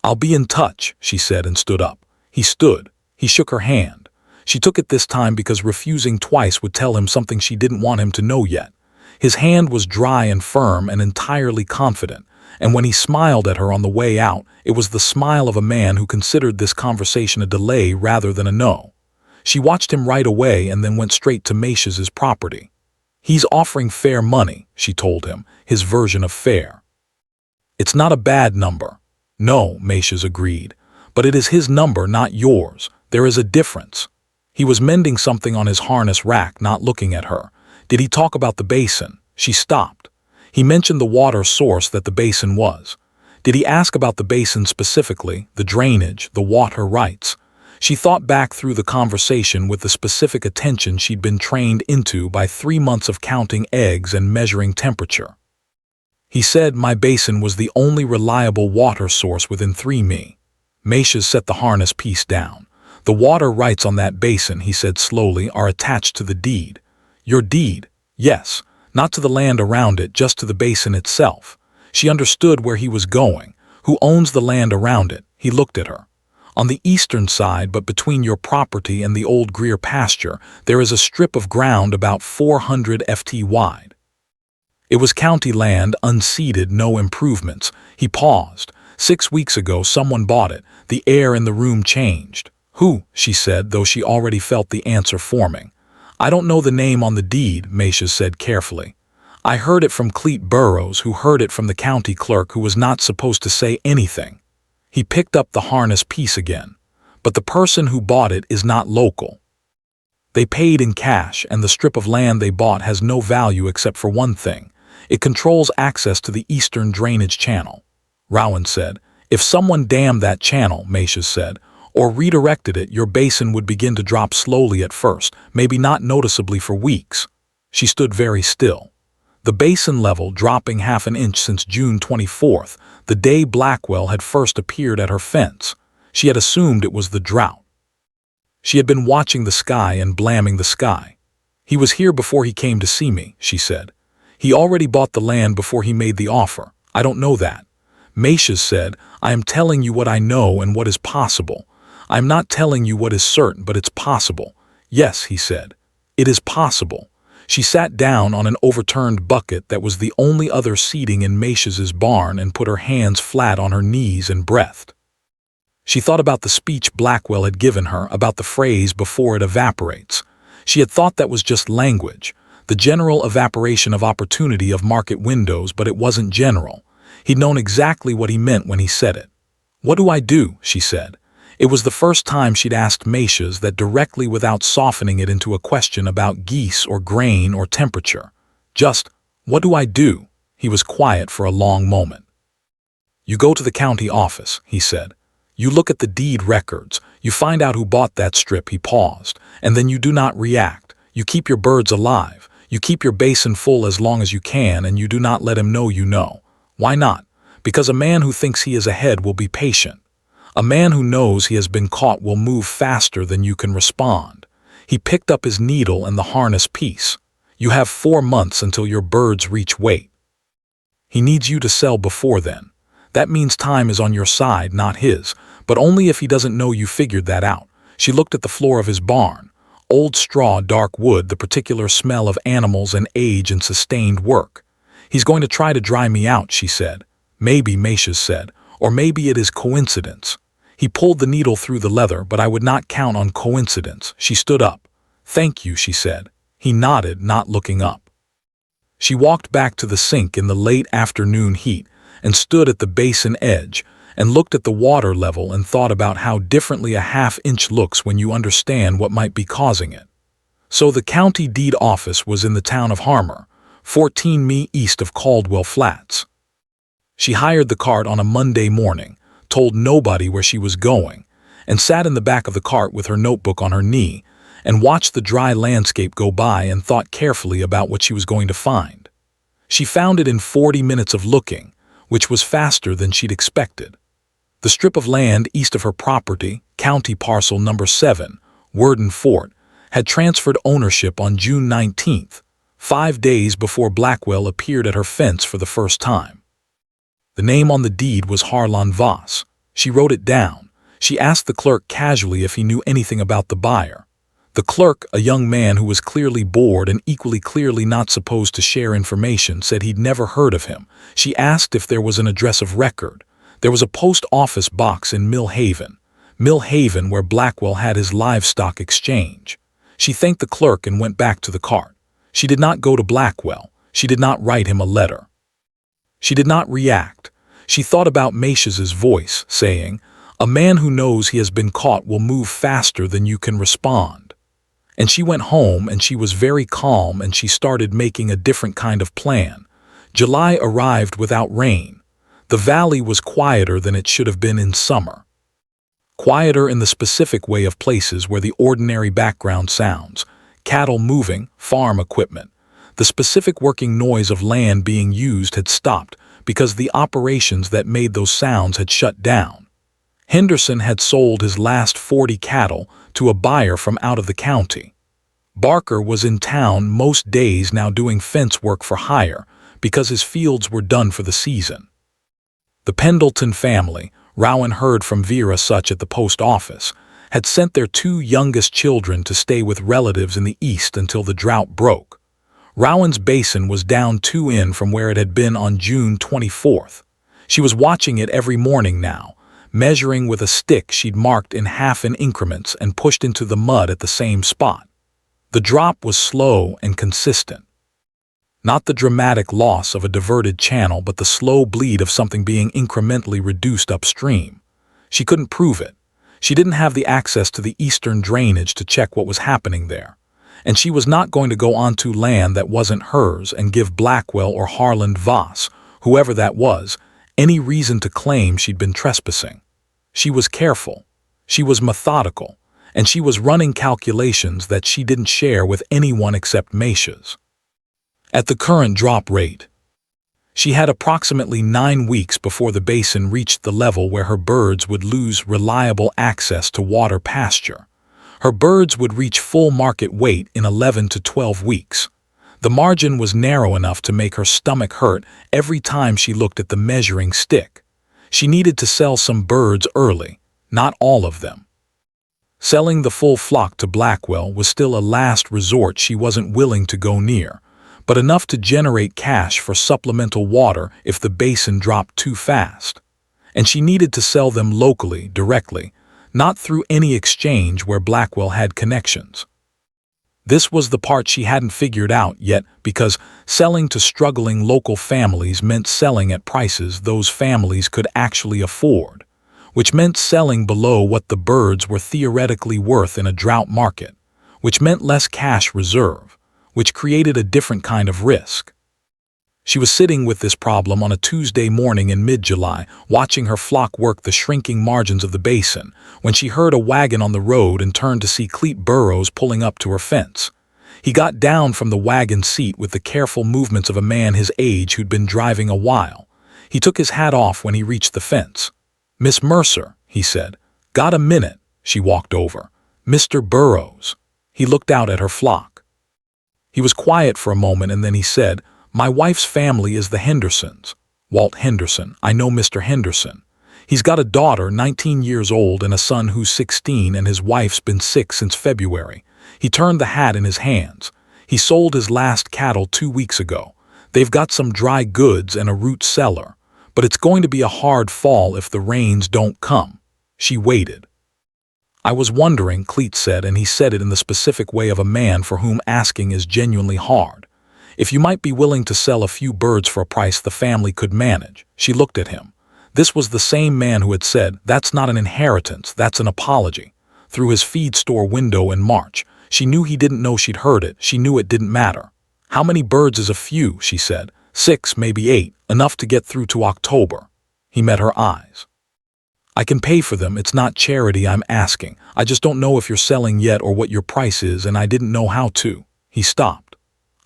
"I'll be in touch," she said and stood up. He stood. He shook her hand. She took it this time because refusing twice would tell him something she didn't want him to know yet. His hand was dry and firm and entirely confident, and when he smiled at her on the way out, it was the smile of a man who considered this conversation a delay rather than a no. She watched him right away and then went straight to Matias's property. "He's offering fair money," she told him, his version of fair. "It's not a bad number." "No," Matias agreed, "but it is his number, not yours. There is a difference." He was mending something on his harness rack, not looking at her. "Did he talk about the basin?" She stopped. "He mentioned the water source that the basin was." "Did he ask about the basin specifically, the drainage, the water rights?" She thought back through the conversation with the specific attention she'd been trained into by 3 months of counting eggs and measuring temperature. "He said my basin was the only reliable water source within 3 mi. Matias set the harness piece down. "The water rights on that basin," he said slowly, "are attached to the deed." "Your deed?" "Yes. Not to the land around it, just to the basin itself." She understood where he was going. "Who owns the land around it?" He looked at her. "On the eastern side, but between your property and the old Greer pasture, there is a strip of ground about 400 ft wide. It was county land, unseeded, no improvements." He paused. 6 weeks ago someone bought it. The air in the room changed. "Who?" she said, though she already felt the answer forming. "I don't know the name on the deed," Matias said carefully. "I heard it from Cleet Burrows, who heard it from the county clerk, who was not supposed to say anything." He picked up the harness piece again. "But the person who bought it is not local. They paid in cash, and the strip of land they bought has no value except for one thing. It controls access to the eastern drainage channel." Rowan said. "If someone dammed that channel," Matias said, "or redirected it, your basin would begin to drop slowly at first, maybe not noticeably for weeks." She stood very still. The basin level dropping 1/2 inch since June 24th, the day Blackwell had first appeared at her fence. She had assumed it was the drought. She had been watching the sky and blaming the sky. "He was here before he came to see me," she said. "He already bought the land before he made the offer." "I don't know that." Matias said, "I am telling you what I know and what is possible. I am not telling you what is certain, but it's possible." "Yes," he said, "it is possible." She sat down on an overturned bucket that was the only other seating in Matias's barn and put her hands flat on her knees and breathed. She thought about the speech Blackwell had given her about the phrase "before it evaporates." She had thought that was just language, the general evaporation of opportunity of market windows, but it wasn't general. He'd known exactly what he meant when he said it. "What do I do?" she said. It was the first time she'd asked Matias that directly without softening it into a question about geese or grain or temperature. Just, "What do I do?" He was quiet for a long moment. "You go to the county office," he said. "You look at the deed records. You find out who bought that strip." He paused. "And then you do not react. You keep your birds alive. You keep your basin full as long as you can, and you do not let him know you know. Why not? Because a man who thinks he is ahead will be patient. A man who knows he has been caught will move faster than you can respond." He picked up his needle and the harness piece. "You have 4 months until your birds reach weight. He needs you to sell before then. That means time is on your side, not his, but only if he doesn't know you figured that out." She looked at the floor of his barn. Old straw, dark wood, the particular smell of animals and age and sustained work. "He's going to try to dry me out," she said. "Maybe," Matias said, "or maybe it is coincidence." He pulled the needle through the leather, but I would not count on coincidence. She stood up. "Thank you," she said. He nodded, not looking up. She walked back to the sink in the late afternoon heat and stood at the basin edge and looked at the water level and thought about how differently a half-inch looks when you understand what might be causing it. So the county deed office was in the town of Harmer, 14 mi east of Caldwell Flats. She hired the cart on a Monday morning, told nobody where she was going, and sat in the back of the cart with her notebook on her knee and watched the dry landscape go by and thought carefully about what she was going to find. She found it in 40 minutes of looking, which was faster than she'd expected. The strip of land east of her property, county parcel number 7, Worden Fort, had transferred ownership on June 19th, 5 days before Blackwell appeared at her fence for the first time. The name on the deed was Harlan Voss. She wrote it down. She asked the clerk casually if he knew anything about the buyer. The clerk, a young man who was clearly bored and equally clearly not supposed to share information, said he'd never heard of him. She asked if there was an address of record. There was a post office box in Mill Haven, where Blackwell had his livestock exchange. She thanked the clerk and went back to the cart. She did not go to Blackwell. She did not write him a letter. She did not react. She thought about Matias's voice, saying, "A man who knows he has been caught will move faster than you can respond." And she went home and she was very calm and she started making a different kind of plan. July arrived without rain. The valley was quieter than it should have been in summer. Quieter in the specific way of places where the ordinary background sounds, cattle moving, farm equipment. The specific working noise of land being used had stopped because the operations that made those sounds had shut down. Henderson had sold his last 40 cattle to a buyer from out of the county. Barker was in town most days now doing fence work for hire because his fields were done for the season. The Pendleton family, Rowan heard from Vera Such at the post office, had sent their 2 youngest children to stay with relatives in the east until the drought broke. Rowan's basin was down 2 in from where it had been on June 24th. She was watching it every morning now, measuring with a stick she'd marked in half-in increments and pushed into the mud at the same spot. The drop was slow and consistent. Not the dramatic loss of a diverted channel, but the slow bleed of something being incrementally reduced upstream. She couldn't prove it. She didn't have the access to the eastern drainage to check what was happening there. And she was not going to go onto land that wasn't hers and give Blackwell or Harlan Voss, whoever that was, any reason to claim she'd been trespassing. She was careful. She was methodical. And she was running calculations that she didn't share with anyone except Matias. At the current drop rate, she had approximately 9 weeks before the basin reached the level where her birds would lose reliable access to water pasture. Her birds would reach full market weight in 11 to 12 weeks. The margin was narrow enough to make her stomach hurt every time she looked at the measuring stick. She needed to sell some birds early, not all of them. Selling the full flock to Blackwell was still a last resort she wasn't willing to go near, but enough to generate cash for supplemental water if the basin dropped too fast. and she needed to sell them locally, directly, not through any exchange where Blackwell had connections. This was the part she hadn't figured out yet, because selling to struggling local families meant selling at prices those families could actually afford, which meant selling below what the birds were theoretically worth in a drought market, which meant less cash reserve, which created a different kind of risk. She was sitting with this problem on a Tuesday morning in mid-July, watching her flock work the shrinking margins of the basin, when she heard a wagon on the road and turned to see Cleet Burrows pulling up to her fence. He got down from the wagon seat with the careful movements of a man his age who'd been driving a while. He took his hat off when he reached the fence. "Miss Mercer," he said. "Got a minute?" She walked over. "Mr. Burrows." He looked out at her flock. He was quiet for a moment and then he said, "My wife's family is the Hendersons." "Walt Henderson. I know Mr. Henderson. He's got a daughter, 19 years old, and a son who's 16, and his wife's been sick since February." He turned the hat in his hands. "He sold his last cattle 2 weeks ago. They've got some dry goods and a root cellar, but it's going to be a hard fall if the rains don't come." She waited. "I was wondering," Cleet said, and he said it in the specific way of a man for whom asking is genuinely hard, "if you might be willing to sell a few birds for a price the family could manage." She looked at him. This was the same man who had said, "That's not an inheritance, that's an apology," through his feed store window in March. She knew he didn't know she'd heard it. She knew it didn't matter. "How many birds is a few?" she said. "6, maybe 8, enough to get through to October." He met her eyes. "I can pay for them. It's not charity I'm asking. I just don't know if you're selling yet or what your price is, and I didn't know how to." He stopped.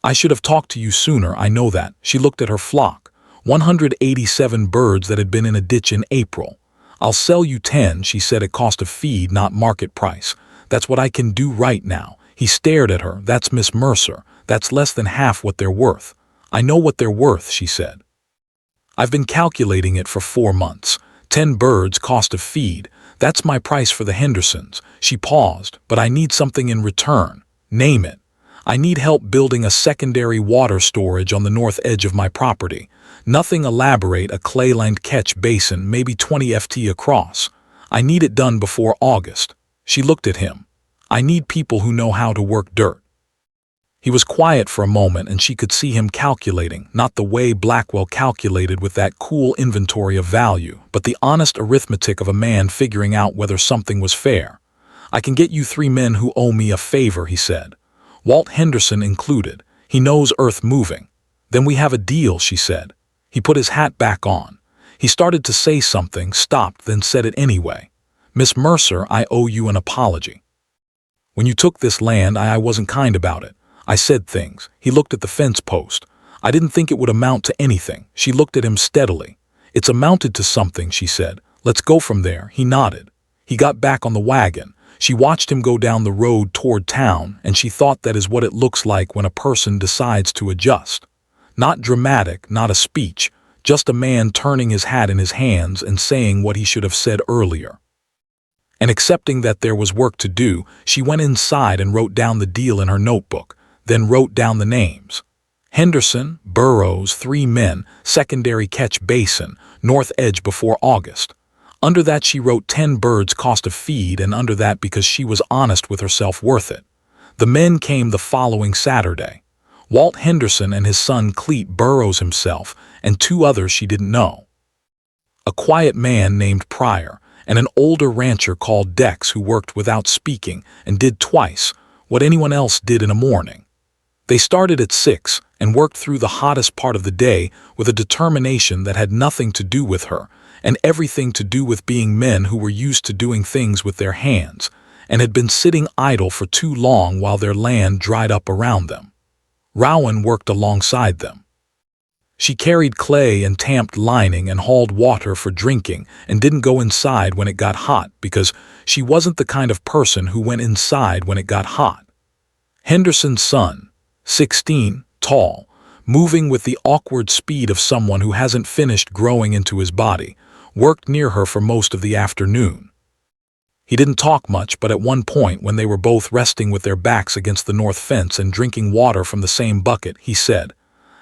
"I should have talked to you sooner, I know that." She looked at her flock. 187 birds that had been in a ditch in April. "I'll sell you 10, she said, at cost of feed, not market price. That's what I can do right now." He stared at her. "That's Miss Mercer. That's less than half what they're worth." "I know what they're worth," she said. "I've been calculating it for 4 months. 10 birds, cost of feed. That's my price for the Hendersons." She paused. "But I need something in return." "Name it." "I need help building a secondary water storage on the north edge of my property. Nothing elaborate, a clay-lined catch basin, maybe 20 ft across. I need it done before August." She looked at him. "I need people who know how to work dirt." He was quiet for a moment and she could see him calculating, not the way Blackwell calculated with that cool inventory of value, but the honest arithmetic of a man figuring out whether something was fair. "I can get you 3 men who owe me a favor," he said. "Walt Henderson included. He knows earth moving." "Then we have a deal," she said. He put his hat back on. He started to say something, stopped, then said it anyway. "Miss Mercer, I owe you an apology. When you took this land, I wasn't kind about it. I said things." He looked at the fence post. "I didn't think it would amount to anything." She looked at him steadily. "It's amounted to something," she said. "Let's go from there." He nodded. He got back on the wagon. She watched him go down the road toward town, and she thought that is what it looks like when a person decides to adjust. Not dramatic, not a speech, just a man turning his hat in his hands and saying what he should have said earlier. And accepting that there was work to do, she went inside and wrote down the deal in her notebook, then wrote down the names. Henderson, Burrows, 3 men, secondary catch basin, north edge before August. Under that she wrote 10 birds cost of feed, and under that, because she was honest with herself, worth it. The men came the following Saturday. Walt Henderson and his son Cleet Burrows himself, and 2 others she didn't know. A quiet man named Pryor, and an older rancher called Dex who worked without speaking and did twice what anyone else did in a morning. They started at 6 and worked through the hottest part of the day with a determination that had nothing to do with her and everything to do with being men who were used to doing things with their hands and had been sitting idle for too long while their land dried up around them. Rowan worked alongside them. She carried clay and tamped lining and hauled water for drinking and didn't go inside when it got hot because she wasn't the kind of person who went inside when it got hot. Henderson's son, 16, tall, moving with the awkward speed of someone who hasn't finished growing into his body, worked near her for most of the afternoon. He didn't talk much, but at one point when they were both resting with their backs against the north fence and drinking water from the same bucket, he said,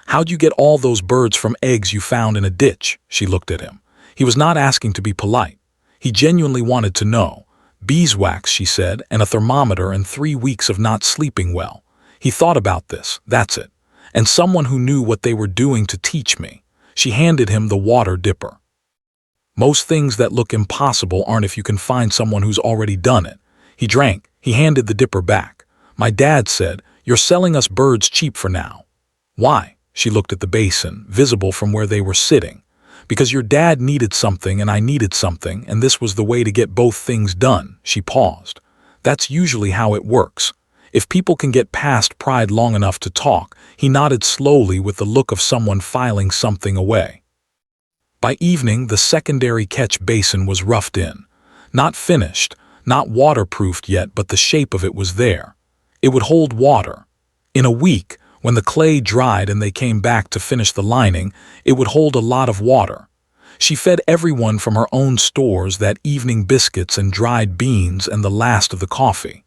"How'd you get all those birds from eggs you found in a ditch?" She looked at him. He was not asking to be polite. He genuinely wanted to know. Beeswax, she said, and a thermometer and 3 weeks of not sleeping well. He thought about this, that's it. And someone who knew what they were doing to teach me. She handed him the water dipper. Most things that look impossible aren't if you can find someone who's already done it. He drank. He handed the dipper back. My dad said, "You're selling us birds cheap for now." Why? She looked at the basin, visible from where they were sitting. Because your dad needed something and I needed something, and this was the way to get both things done. She paused. That's usually how it works. If people can get past pride long enough to talk, he nodded slowly with the look of someone filing something away. By evening, the secondary catch basin was roughed in. Not finished, not waterproofed yet, but the shape of it was there. It would hold water. In a week, when the clay dried and they came back to finish the lining, it would hold a lot of water. She fed everyone from her own stores that evening biscuits and dried beans and the last of the coffee.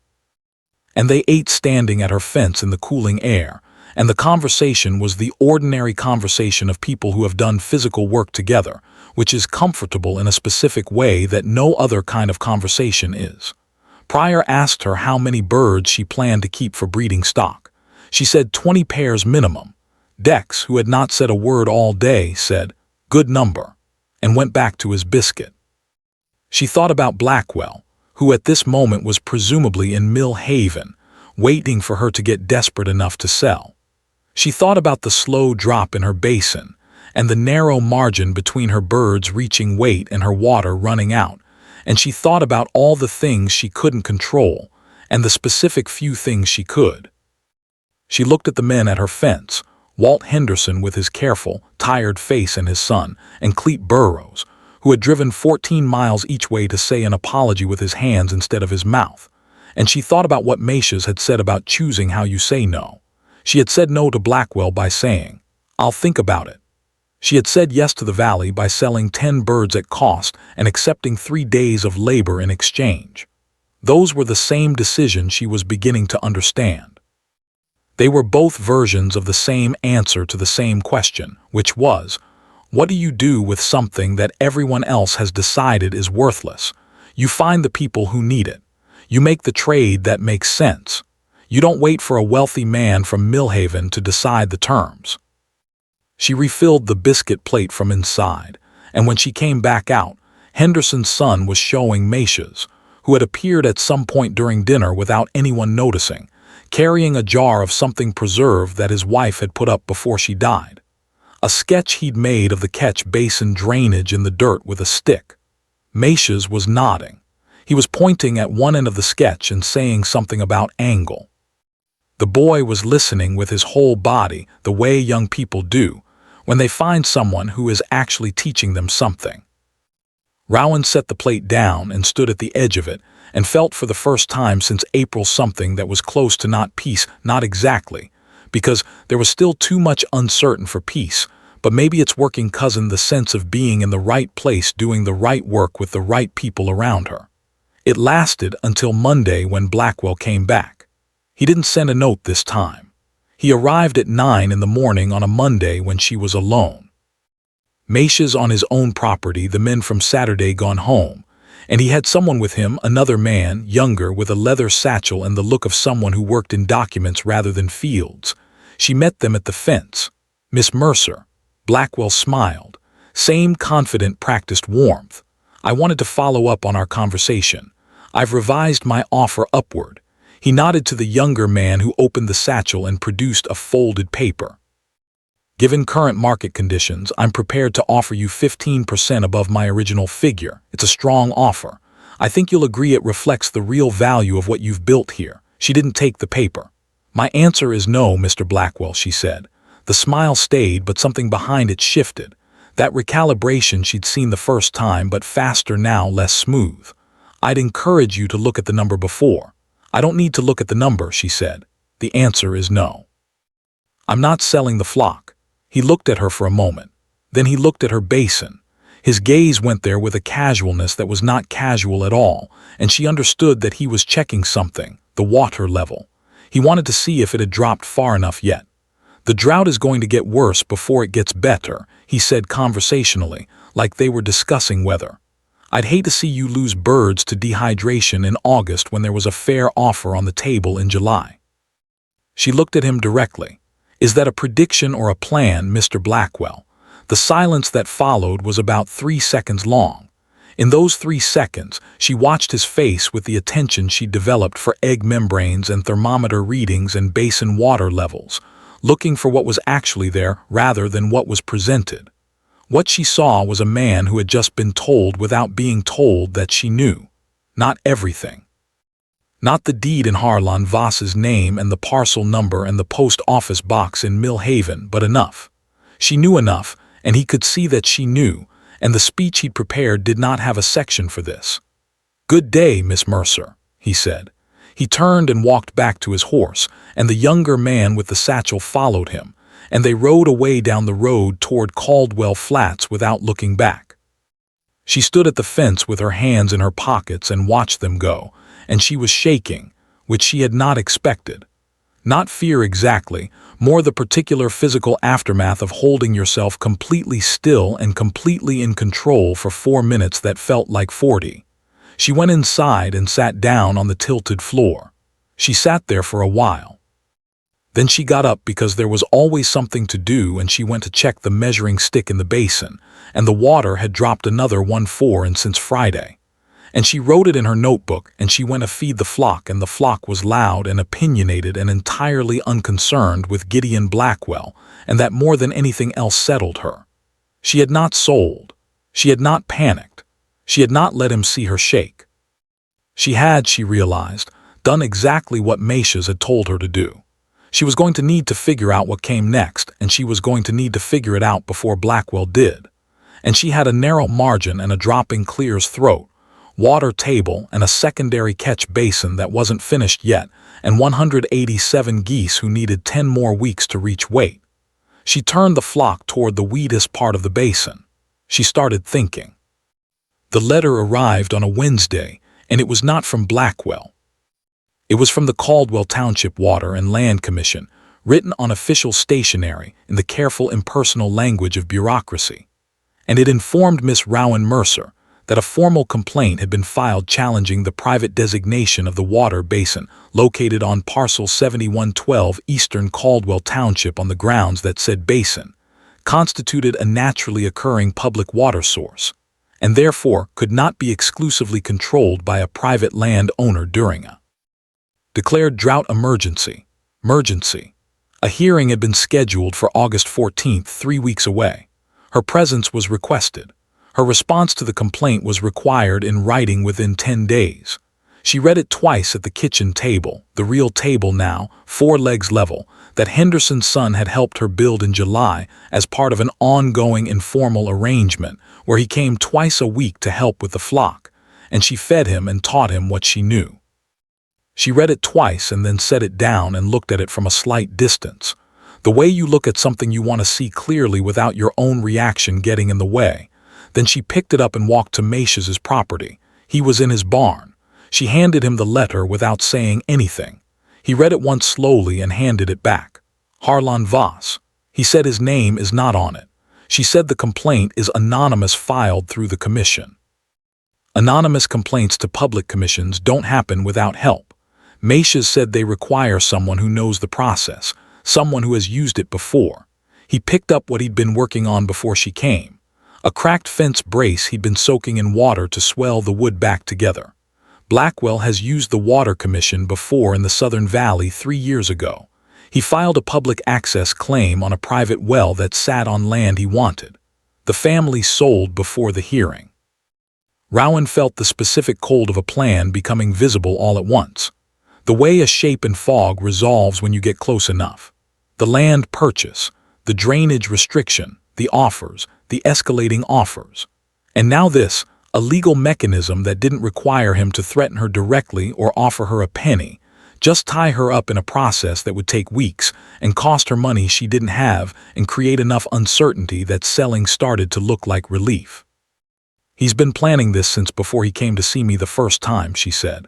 And they ate standing at her fence in the cooling air, and the conversation was the ordinary conversation of people who have done physical work together, which is comfortable in a specific way that no other kind of conversation is. Pryor asked her how many birds she planned to keep for breeding stock. She said 20 pairs minimum. Dex, who had not said a word all day, said, "Good number," and went back to his biscuit. She thought about Blackwell, who at this moment was presumably in Mill Haven, waiting for her to get desperate enough to sell. She thought about the slow drop in her basin, and the narrow margin between her birds reaching weight and her water running out, and she thought about all the things she couldn't control, and the specific few things she could. She looked at the men at her fence, Walt Henderson with his careful, tired face and his son, and Cleet Burrows, who had driven 14 miles each way to say an apology with his hands instead of his mouth. And she thought about what Matias had said about choosing how you say no. She had said no to Blackwell by saying, "I'll think about it." She had said yes to the valley by selling 10 birds at cost and accepting 3 days of labor in exchange. Those were the same decisions she was beginning to understand. They were both versions of the same answer to the same question, which was, what do you do with something that everyone else has decided is worthless? You find the people who need it. You make the trade that makes sense. You don't wait for a wealthy man from Millhaven to decide the terms. She refilled the biscuit plate from inside, and when she came back out, Henderson's son was showing Matias, who had appeared at some point during dinner without anyone noticing, carrying a jar of something preserved that his wife had put up before she died. A sketch he'd made of the catch basin drainage in the dirt with a stick. Matias was nodding. He was pointing at one end of the sketch and saying something about angle. The boy was listening with his whole body, the way young people do, when they find someone who is actually teaching them something. Rowan set the plate down and stood at the edge of it, and felt for the first time since April something that was close to not peace, not exactly, because there was still too much uncertain for peace, but maybe its working cousin, the sense of being in the right place doing the right work with the right people around her. It lasted until Monday when Blackwell came back. He didn't send a note this time. He arrived at 9 in the morning on a Monday when she was alone. Matias on his own property, the men from Saturday gone home, and he had someone with him, another man, younger, with a leather satchel and the look of someone who worked in documents rather than fields. She met them at the fence. "Miss Mercer." Blackwell smiled. Same confident, practiced warmth. "I wanted to follow up on our conversation. I've revised my offer upward." He nodded to the younger man who opened the satchel and produced a folded paper. "Given current market conditions, I'm prepared to offer you 15% above my original figure. It's a strong offer. I think you'll agree it reflects the real value of what you've built here." She didn't take the paper. "My answer is no, Mr. Blackwell," she said. The smile stayed, but something behind it shifted. That recalibration she'd seen the first time, but faster now, less smooth. "I'd encourage you to look at the number before." "I don't need to look at the number," she said. "The answer is no. I'm not selling the flock." He looked at her for a moment. Then he looked at her basin. His gaze went there with a casualness that was not casual at all, and she understood that he was checking something, the water level. He wanted to see if it had dropped far enough yet. "The drought is going to get worse before it gets better," he said conversationally, like they were discussing weather. "I'd hate to see you lose birds to dehydration in August when there was a fair offer on the table in July." She looked at him directly. "Is that a prediction or a plan, Mr. Blackwell?" The silence that followed was about 3 seconds long. In those 3 seconds, she watched his face with the attention she'd developed for egg membranes and thermometer readings and basin water levels, looking for what was actually there rather than what was presented. What she saw was a man who had just been told without being told that she knew. Not everything. Not the deed in Harlan Voss's name and the parcel number and the post office box in Mill Haven, but enough. She knew enough, and he could see that she knew, and the speech he'd prepared did not have a section for this. "Good day, Miss Mercer," he said. He turned and walked back to his horse, and the younger man with the satchel followed him, and they rode away down the road toward Caldwell Flats without looking back. She stood at the fence with her hands in her pockets and watched them go, and she was shaking, which she had not expected. Not fear exactly, more the particular physical aftermath of holding yourself completely still and completely in control for 4 minutes that felt like 40. She went inside and sat down on the tilted floor. She sat there for a while. Then she got up because there was always something to do, and she went to check the measuring stick in the basin, and the water had dropped another 1/4 inch since Friday. And she wrote it in her notebook, and she went to feed the flock, and the flock was loud and opinionated and entirely unconcerned with Gideon Blackwell, and that more than anything else settled her. She had not sold. She had not panicked. She had not let him see her shake. She had, she realized, done exactly what Matias had told her to do. She was going to need to figure out what came next, and she was going to need to figure it out before Blackwell did. And she had a narrow margin and a dropping clear's throat, water table and a secondary catch basin that wasn't finished yet, and 187 geese who needed 10 more weeks to reach weight. She turned the flock toward the weedest part of the basin. She started thinking. The letter arrived on a Wednesday, and it was not from Blackwell. It was from the Caldwell Township Water and Land Commission, written on official stationery in the careful impersonal language of bureaucracy. And it informed Miss Rowan Mercer that a formal complaint had been filed challenging the private designation of the water basin located on parcel 7112 eastern Caldwell Township on the grounds that said basin constituted a naturally occurring public water source, and therefore could not be exclusively controlled by a private land owner during a declared drought emergency. A hearing had been scheduled for August 14th, 3 weeks away. Her presence was requested. Her response to the complaint was required in writing within 10 days. She read it twice at the kitchen table, the real table now, 4 legs level, that Henderson's son had helped her build in July as part of an ongoing informal arrangement where he came twice a week to help with the flock, and she fed him and taught him what she knew. She read it twice and then set it down and looked at it from a slight distance. The way you look at something you want to see clearly without your own reaction getting in the way. Then she picked it up and walked to Matias's property. He was in his barn. She handed him the letter without saying anything. He read it once slowly and handed it back. Harlan Voss. He said his name is not on it. She said the complaint is anonymous, filed through the commission. Anonymous complaints to public commissions don't happen without help. Matias said they require someone who knows the process, someone who has used it before. He picked up what he'd been working on before she came. A cracked fence brace he'd been soaking in water to swell the wood back together. Blackwell has used the Water Commission before in the Southern Valley 3 years ago. He filed a public access claim on a private well that sat on land he wanted. The family sold before the hearing. Rowan felt the specific cold of a plan becoming visible all at once. The way a shape in fog resolves when you get close enough. The land purchase, the drainage restriction, the offers, the escalating offers. And now this, a legal mechanism that didn't require him to threaten her directly or offer her a penny, just tie her up in a process that would take weeks and cost her money she didn't have and create enough uncertainty that selling started to look like relief. He's been planning this since before he came to see me the first time, she said.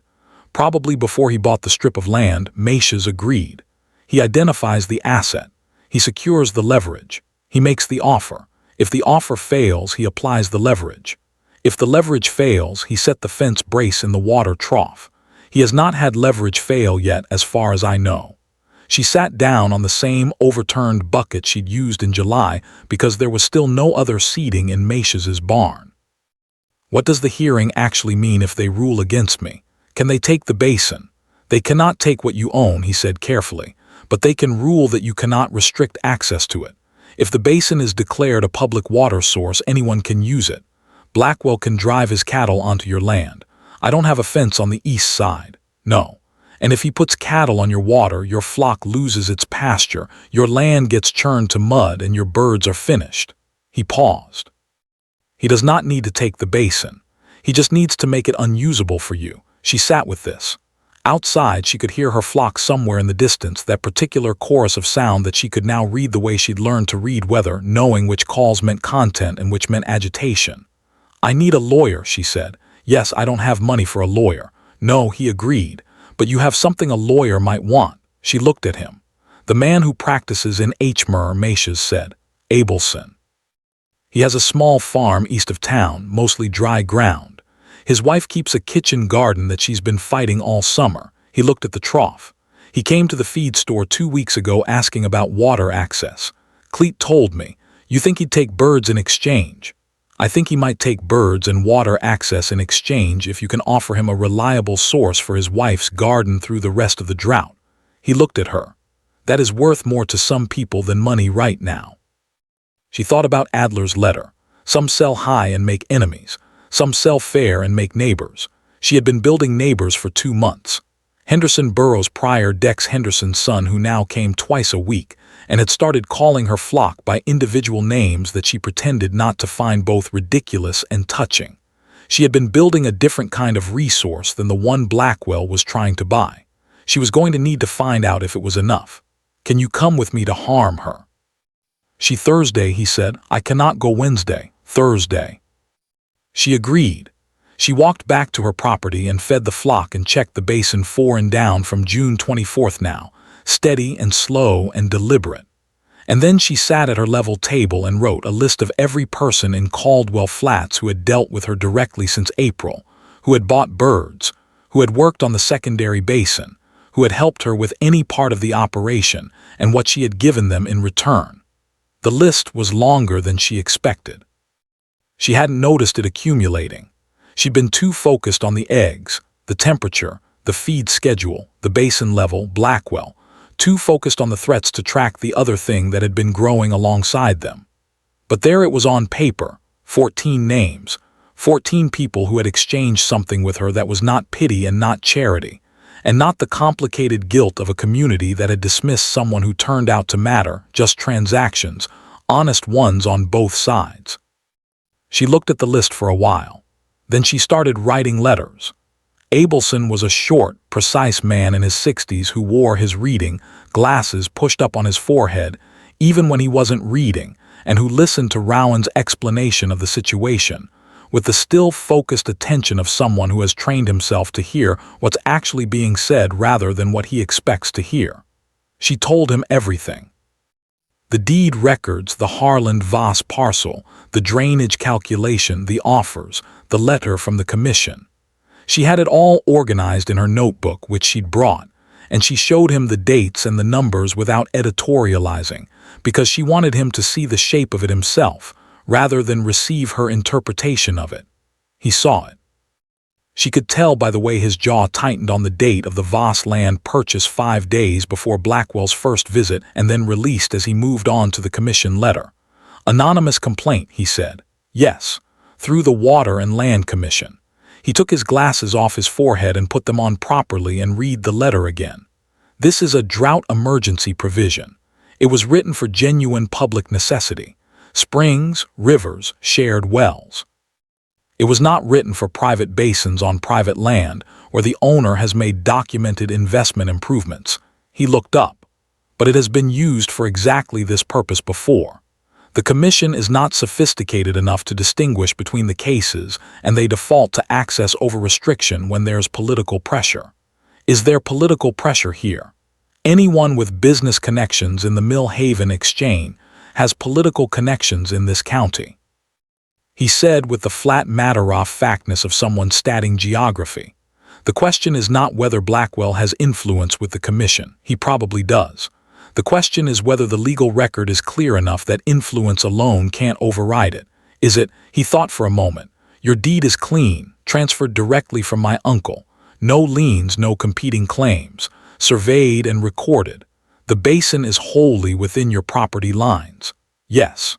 Probably before he bought the strip of land, Matias agreed. He identifies the asset. He secures the leverage. He makes the offer. If the offer fails, he applies the leverage. If the leverage fails, he set the fence brace in the water trough. He has not had leverage fail yet as far as I know. She sat down on the same overturned bucket she'd used in July because there was still no other seating in Matias's barn. What does the hearing actually mean if they rule against me? Can they take the basin? They cannot take what you own, he said carefully, but they can rule that you cannot restrict access to it. If the basin is declared a public water source, anyone can use it. Blackwell can drive his cattle onto your land. I don't have a fence on the east side. No. And if he puts cattle on your water, your flock loses its pasture, your land gets churned to mud, and your birds are finished. He paused. He does not need to take the basin. He just needs to make it unusable for you. She sat with this. Outside, she could hear her flock somewhere in the distance, that particular chorus of sound that she could now read the way she'd learned to read weather, knowing which calls meant content and which meant agitation. I need a lawyer, she said. Yes, I don't have money for a lawyer. No, he agreed. But you have something a lawyer might want. She looked at him. The man who practices in Hmer, Matias said. Abelson. He has a small farm east of town, mostly dry ground. His wife keeps a kitchen garden that she's been fighting all summer. He looked at the trough. He came to the feed store 2 weeks ago asking about water access. Cleet told me, you think he'd take birds in exchange? I think he might take birds and water access in exchange if you can offer him a reliable source for his wife's garden through the rest of the drought. He looked at her. That is worth more to some people than money right now. She thought about Adler's letter. Some sell high and make enemies. Some sell fair and make neighbors. She had been building neighbors for 2 months. Henderson Burroughs Pryor decks Henderson's son, who now came twice a week, and had started calling her flock by individual names that she pretended not to find both ridiculous and touching. She had been building a different kind of resource than the one Blackwell was trying to buy. She was going to need to find out if it was enough. Can you come with me to harm her? She Thursday, he said. I cannot go Wednesday, Thursday. She agreed. She walked back to her property and fed the flock and checked the basin fore and down from June 24th now, steady and slow and deliberate. And then she sat at her level table and wrote a list of every person in Caldwell Flats who had dealt with her directly since April, who had bought birds, who had worked on the secondary basin, who had helped her with any part of the operation, and what she had given them in return. The list was longer than she expected. She hadn't noticed it accumulating. She'd been too focused on the eggs, the temperature, the feed schedule, the basin level, Blackwell, too focused on the threats to track the other thing that had been growing alongside them. But there it was on paper, 14 names, 14 people who had exchanged something with her that was not pity and not charity, and not the complicated guilt of a community that had dismissed someone who turned out to matter, just transactions, honest ones on both sides. She looked at the list for a while. Then she started writing letters. Abelson was a short, precise man in his 60s who wore his reading glasses pushed up on his forehead, even when he wasn't reading, and who listened to Rowan's explanation of the situation, with the still focused attention of someone who has trained himself to hear what's actually being said rather than what he expects to hear. She told him everything. The deed records, the Harland-Voss parcel, the drainage calculation, the offers, the letter from the commission. She had it all organized in her notebook, which she'd brought, and she showed him the dates and the numbers without editorializing, because she wanted him to see the shape of it himself, rather than receive her interpretation of it. He saw it. She could tell by the way his jaw tightened on the date of the Voss land purchase 5 days before Blackwell's first visit and then released as he moved on to the commission letter. Anonymous complaint, he said. Yes, through the Water and Land Commission. He took his glasses off his forehead and put them on properly and read the letter again. This is a drought emergency provision. It was written for genuine public necessity. Springs, rivers, shared wells. It was not written for private basins on private land where the owner has made documented investment improvements. He looked up. But it has been used for exactly this purpose before. The Commission is not sophisticated enough to distinguish between the cases, and they default to access over restriction when there's political pressure. Is there political pressure here? Anyone with business connections in the Mill Haven Exchange has political connections in this county," he said with the flat matter-of-factness of someone studying geography. "The question is not whether Blackwell has influence with the commission. He probably does. The question is whether the legal record is clear enough that influence alone can't override it. Is it?" He thought for a moment. "Your deed is clean, transferred directly from my uncle. No liens, no competing claims. Surveyed and recorded. The basin is wholly within your property lines." "Yes."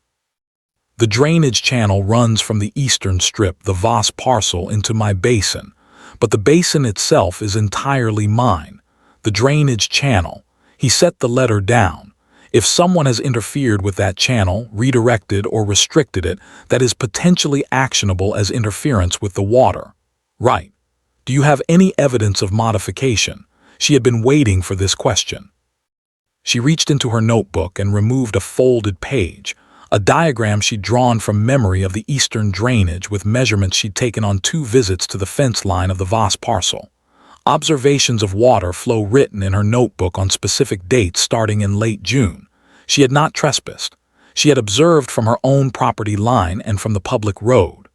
"The drainage channel runs from the eastern strip, the Voss parcel, into my basin, but the basin itself is entirely mine. The drainage channel." He set the letter down. "If someone has interfered with that channel, redirected or restricted it, that is potentially actionable as interference with the water." "Right. Do you have any evidence of modification?" She had been waiting for this question. She reached into her notebook and removed a folded page, a diagram she'd drawn from memory of the eastern drainage with measurements she'd taken on 2 visits to the fence line of the Voss parcel. Observations of water flow written in her notebook on specific dates starting in late June. She had not trespassed. She had observed from her own property line and from the public road.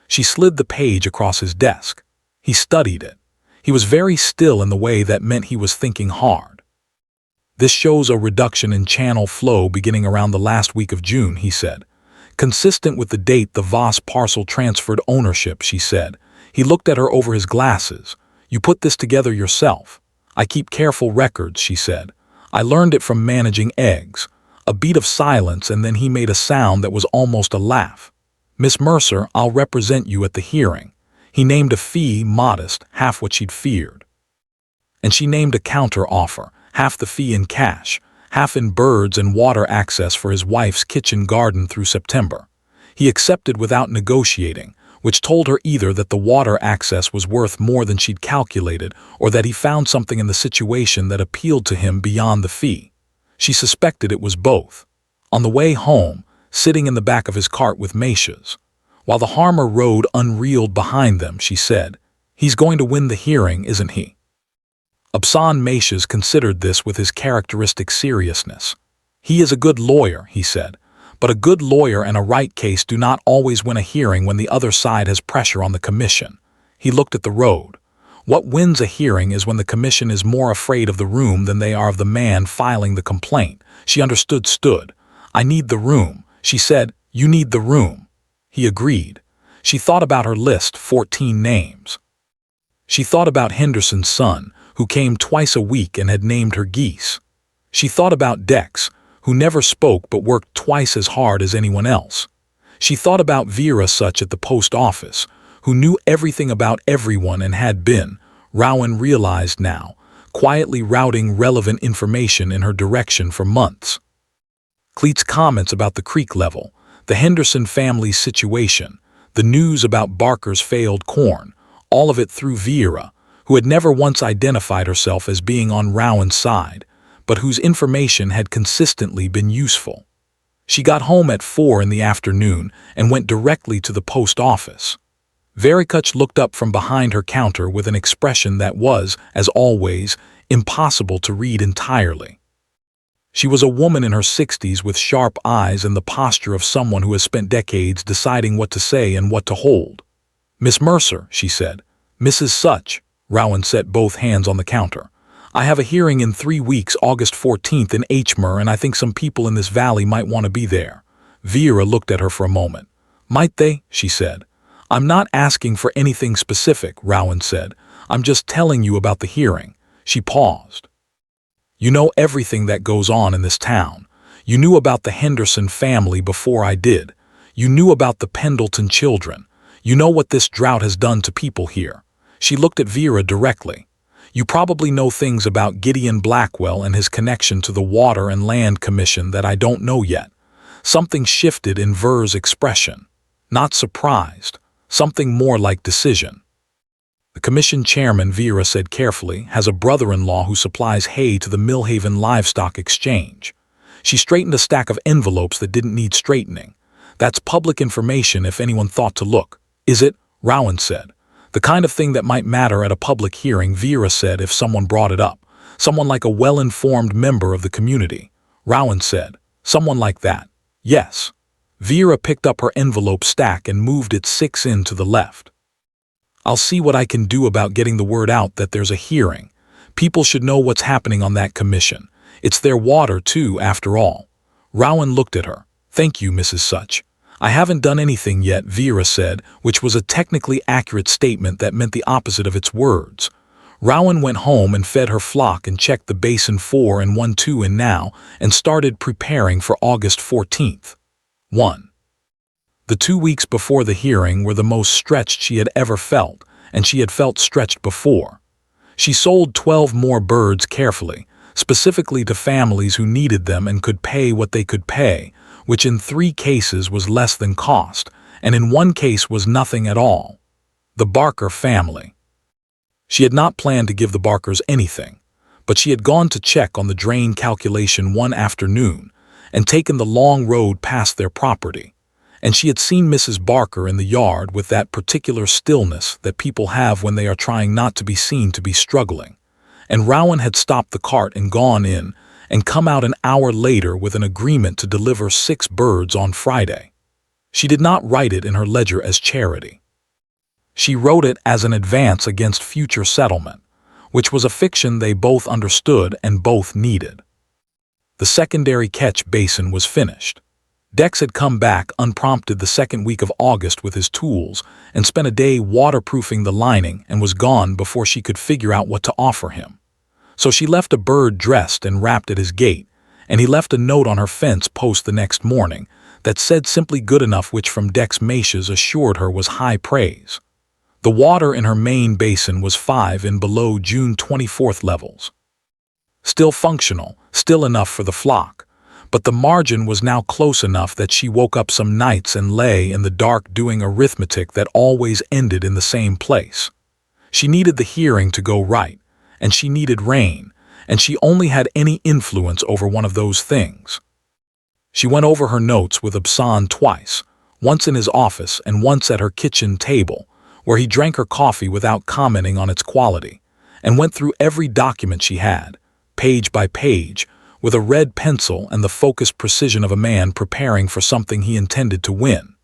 She slid the page across his desk. He studied it. He was very still in the way that meant he was thinking hard. "This shows a reduction in channel flow beginning around the last week of June," he said. "Consistent with the date the Voss parcel transferred ownership," she said. He looked at her over his glasses. "You put this together yourself?" "I keep careful records," she said. "I learned it from managing eggs." A beat of silence, and then he made a sound that was almost a laugh. "Miss Mercer, I'll represent you at the hearing." He named a fee modest, half what she'd feared. And she named a counter-offer, half the fee in cash, half in birds and water access for his wife's kitchen garden through September. He accepted without negotiating, which told her either that the water access was worth more than she'd calculated or that he found something in the situation that appealed to him beyond the fee. She suspected it was both. On the way home, sitting in the back of his cart with Matias, while the Harmer rode unreeled behind them, she said, "He's going to win the hearing, isn't he?" Absan Matias considered this with his characteristic seriousness. "He is a good lawyer," he said, "but a good lawyer and a right case do not always win a hearing when the other side has pressure on the commission." He looked at the road. "What wins a hearing is when the commission is more afraid of the room than they are of the man filing the complaint." She stood. "I need the room." She said, "You need the room." He agreed. She thought about her list, 14 names. She thought about Henderson's son, who came twice a week and had named her Geese. She thought about Dex, who never spoke but worked twice as hard as anyone else. She thought about Vera Such at the post office, who knew everything about everyone and had been, Rowan realized now, quietly routing relevant information in her direction for months. Cleet's comments about the creek level, the Henderson family's situation, the news about Barker's failed corn, all of it through Vera, who had never once identified herself as being on Rowan's side, but whose information had consistently been useful. She got home at 4 in the afternoon and went directly to the post office. Verikuch looked up from behind her counter with an expression that was, as always, impossible to read entirely. She was a woman in her 60s with sharp eyes and the posture of someone who has spent decades deciding what to say and what to hold. "Miss Mercer," she said. "Mrs. Such," Rowan set both hands on the counter. "I have a hearing in 3 weeks, August 14th in Hmer, and I think some people in this valley might want to be there." Vera looked at her for a moment. "Might they?" she said. "I'm not asking for anything specific," Rowan said. "I'm just telling you about the hearing." She paused. "You know everything that goes on in this town. You knew about the Henderson family before I did. You knew about the Pendleton children. You know what this drought has done to people here." She looked at Vera directly. "You probably know things about Gideon Blackwell and his connection to the Water and Land Commission that I don't know yet." Something shifted in Ver's expression. Not surprised. Something more like decision. "The commission chairman," Vera said carefully, "has a brother-in-law who supplies hay to the Millhaven Livestock Exchange." She straightened a stack of envelopes that didn't need straightening. "That's public information if anyone thought to look." "Is it?" Rowan said. "The kind of thing that might matter at a public hearing," Vera said, "if someone brought it up. Someone like a well-informed member of the community." Rowan said, "Someone like that." Yes. Vera picked up her envelope stack and moved it 6 in to the left. I'll see what I can do about getting the word out that there's a hearing. People should know what's happening on that commission. It's their water, too, after all. Rowan looked at her. Thank you, Mrs. Such. I haven't done anything yet, Vera said, which was a technically accurate statement that meant the opposite of its words. Rowan went home and fed her flock and checked the basin 4 and 1-2 in now and started preparing for August 14th. 1. The 2 weeks before the hearing were the most stretched she had ever felt, and she had felt stretched before. She sold 12 more birds carefully, specifically to families who needed them and could pay what they could pay, which in 3 cases was less than cost, and in 1 case was nothing at all. The Barker family. She had not planned to give the Barkers anything, but she had gone to check on the drain calculation one afternoon and taken the long road past their property, and she had seen Mrs. Barker in the yard with that particular stillness that people have when they are trying not to be seen to be struggling, and Rowan had stopped the cart and gone in and come out an hour later with an agreement to deliver 6 birds on Friday. She did not write it in her ledger as charity. She wrote it as an advance against future settlement, which was a fiction they both understood and both needed. The secondary catch basin was finished. Dex had come back unprompted the 2nd week of August with his tools and spent a day waterproofing the lining and was gone before she could figure out what to offer him. So she left a bird dressed and wrapped at his gate, and he left a note on her fence post the next morning that said simply good enough, which from Dex Macias assured her was high praise. The water in her main basin was 5 in below June 24th levels. Still functional, still enough for the flock, but the margin was now close enough that she woke up some nights and lay in the dark doing arithmetic that always ended in the same place. She needed the hearing to go right, and she needed rain, and she only had any influence over one of those things. She went over her notes with Absan twice, once in his office and once at her kitchen table, where he drank her coffee without commenting on its quality, and went through every document she had, page by page, with a red pencil and the focused precision of a man preparing for something he intended to win.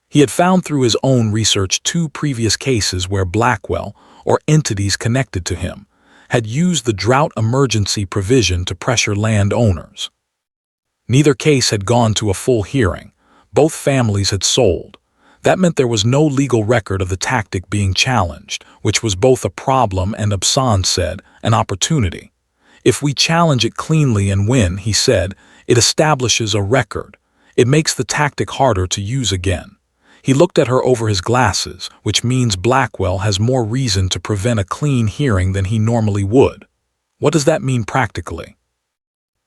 He had found through his own research 2 previous cases where Blackwell, or entities connected to him, had used the drought emergency provision to pressure landowners. Neither case had gone to a full hearing. Both families had sold. That meant there was no legal record of the tactic being challenged, which was both a problem and, Absan said, an opportunity. If we challenge it cleanly and win, he said, it establishes a record. It makes the tactic harder to use again. He looked at her over his glasses, which means Blackwell has more reason to prevent a clean hearing than he normally would. What does that mean practically?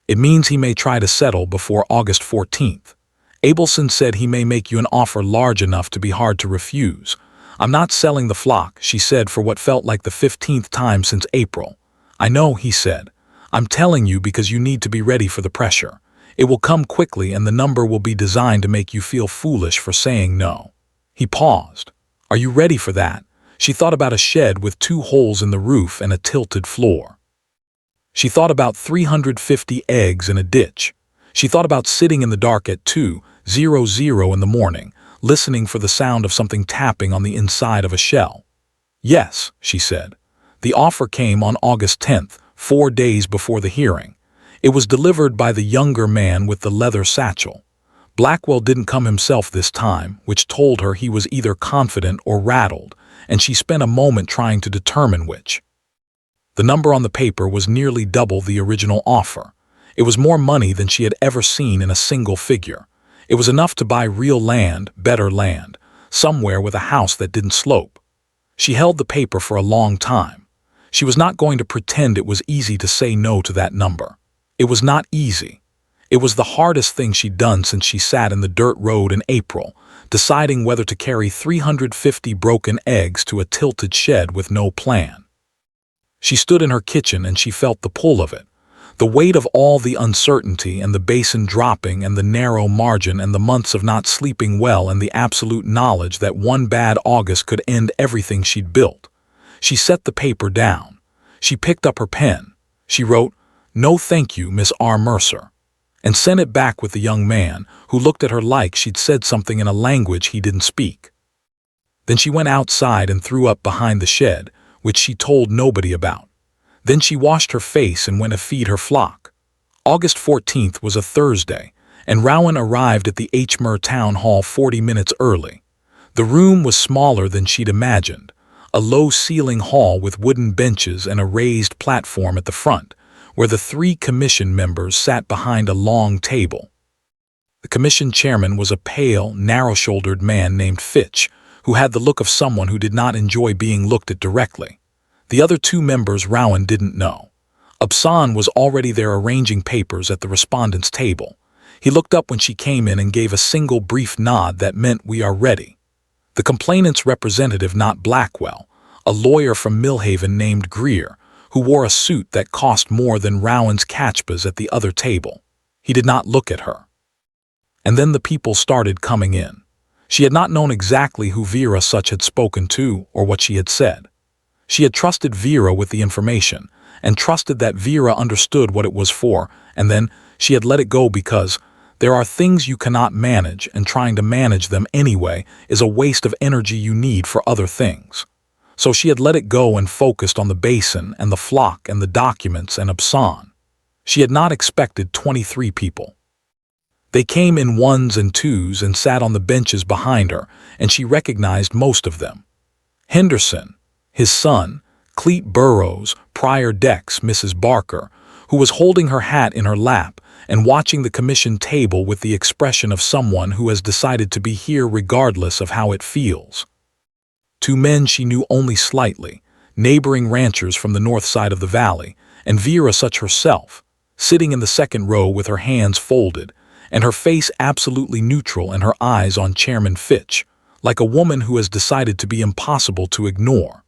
It means he may try to settle before August 14th. Abelson said he may make you an offer large enough to be hard to refuse. I'm not selling the flock, she said for what felt like the 15th time since April. I know, he said. I'm telling you because you need to be ready for the pressure. It will come quickly and the number will be designed to make you feel foolish for saying no. He paused. Are you ready for that? She thought about a shed with 2 holes in the roof and a tilted floor. She thought about 350 eggs in a ditch. She thought about sitting in the dark at 2:00 in the morning, listening for the sound of something tapping on the inside of a shell. Yes, she said. The offer came on August 10th, 4 days before the hearing. It was delivered by the younger man with the leather satchel. Blackwell didn't come himself this time, which told her he was either confident or rattled, and she spent a moment trying to determine which. The number on the paper was nearly double the original offer. It was more money than she had ever seen in a single figure. It was enough to buy real land, better land, somewhere with a house that didn't slope. She held the paper for a long time. She was not going to pretend it was easy to say no to that number. It was not easy. It was the hardest thing she'd done since she sat in the dirt road in April, deciding whether to carry 350 broken eggs to a tilted shed with no plan. She stood in her kitchen and she felt the pull of it. The weight of all the uncertainty and the basin dropping and the narrow margin and the months of not sleeping well and the absolute knowledge that one bad August could end everything she'd built. She set the paper down. She picked up her pen. She wrote, "No thank you, Miss R. Mercer." and sent it back with the young man, who looked at her like she'd said something in a language he didn't speak. Then she went outside and threw up behind the shed, which she told nobody about. Then she washed her face and went to feed her flock. August 14th was a Thursday, and Rowan arrived at the Hmer Town Hall 40 minutes early. The room was smaller than she'd imagined, a low-ceiling hall with wooden benches and a raised platform at the front, where the 3 commission members sat behind a long table. The commission chairman was a pale, narrow-shouldered man named Fitch, who had the look of someone who did not enjoy being looked at directly. The other 2 members Rowan didn't know. Upson was already there arranging papers at the respondents' table. He looked up when she came in and gave a single brief nod that meant "we are ready." The complainant's representative, not Blackwell, a lawyer from Millhaven named Greer, who wore a suit that cost more than Rowan's catchpas at the other table. He did not look at her. And then the people started coming in. She had not known exactly who Vera Such had spoken to or what she had said. She had trusted Vera with the information, and trusted that Vera understood what it was for, and then she had let it go because there are things you cannot manage, and trying to manage them anyway is a waste of energy you need for other things. So she had let it go and focused on the basin and the flock and the documents and Upson. She had not expected 23 people. They came in 1s and 2s and sat on the benches behind her, and she recognized most of them. Henderson, his son, Cleet Burrows, Prior Dex, Mrs. Barker, who was holding her hat in her lap and watching the commission table with the expression of someone who has decided to be here regardless of how it feels. 2 men she knew only slightly, neighboring ranchers from the north side of the valley, and Vera Such herself, sitting in the second row with her hands folded, and her face absolutely neutral and her eyes on Chairman Fitch, like a woman who has decided to be impossible to ignore.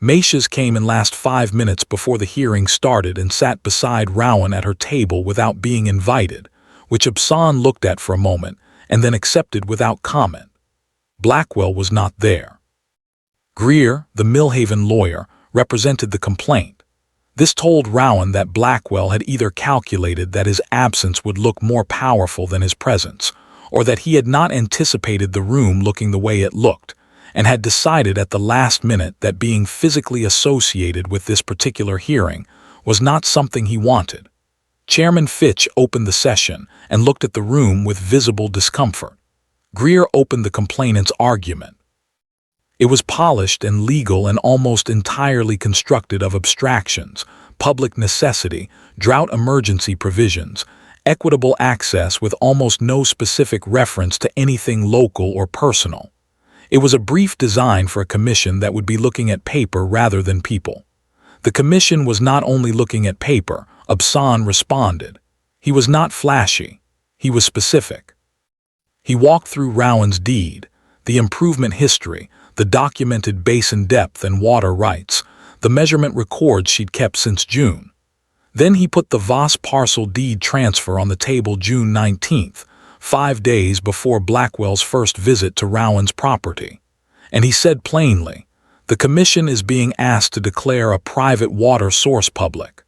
Macias came in last 5 minutes before the hearing started and sat beside Rowan at her table without being invited, which Upson looked at for a moment and then accepted without comment. Blackwell was not there. Greer, the Millhaven lawyer, represented the complaint. This told Rowan that Blackwell had either calculated that his absence would look more powerful than his presence, or that he had not anticipated the room looking the way it looked, and had decided at the last minute that being physically associated with this particular hearing was not something he wanted. Chairman Fitch opened the session and looked at the room with visible discomfort. Greer opened the complainant's argument. It was polished and legal and almost entirely constructed of abstractions, public necessity, drought emergency provisions, equitable access with almost no specific reference to anything local or personal. It was a brief design for a commission that would be looking at paper rather than people. The commission was not only looking at paper, Upson responded. He was not flashy. He was specific. He walked through Rowan's deed, the improvement history, the documented basin depth and water rights, the measurement records she'd kept since June. Then he put the Voss parcel deed transfer on the table June 19th, 5 days before Blackwell's first visit to Rowan's property. And he said plainly, the commission is being asked to declare a private water source public.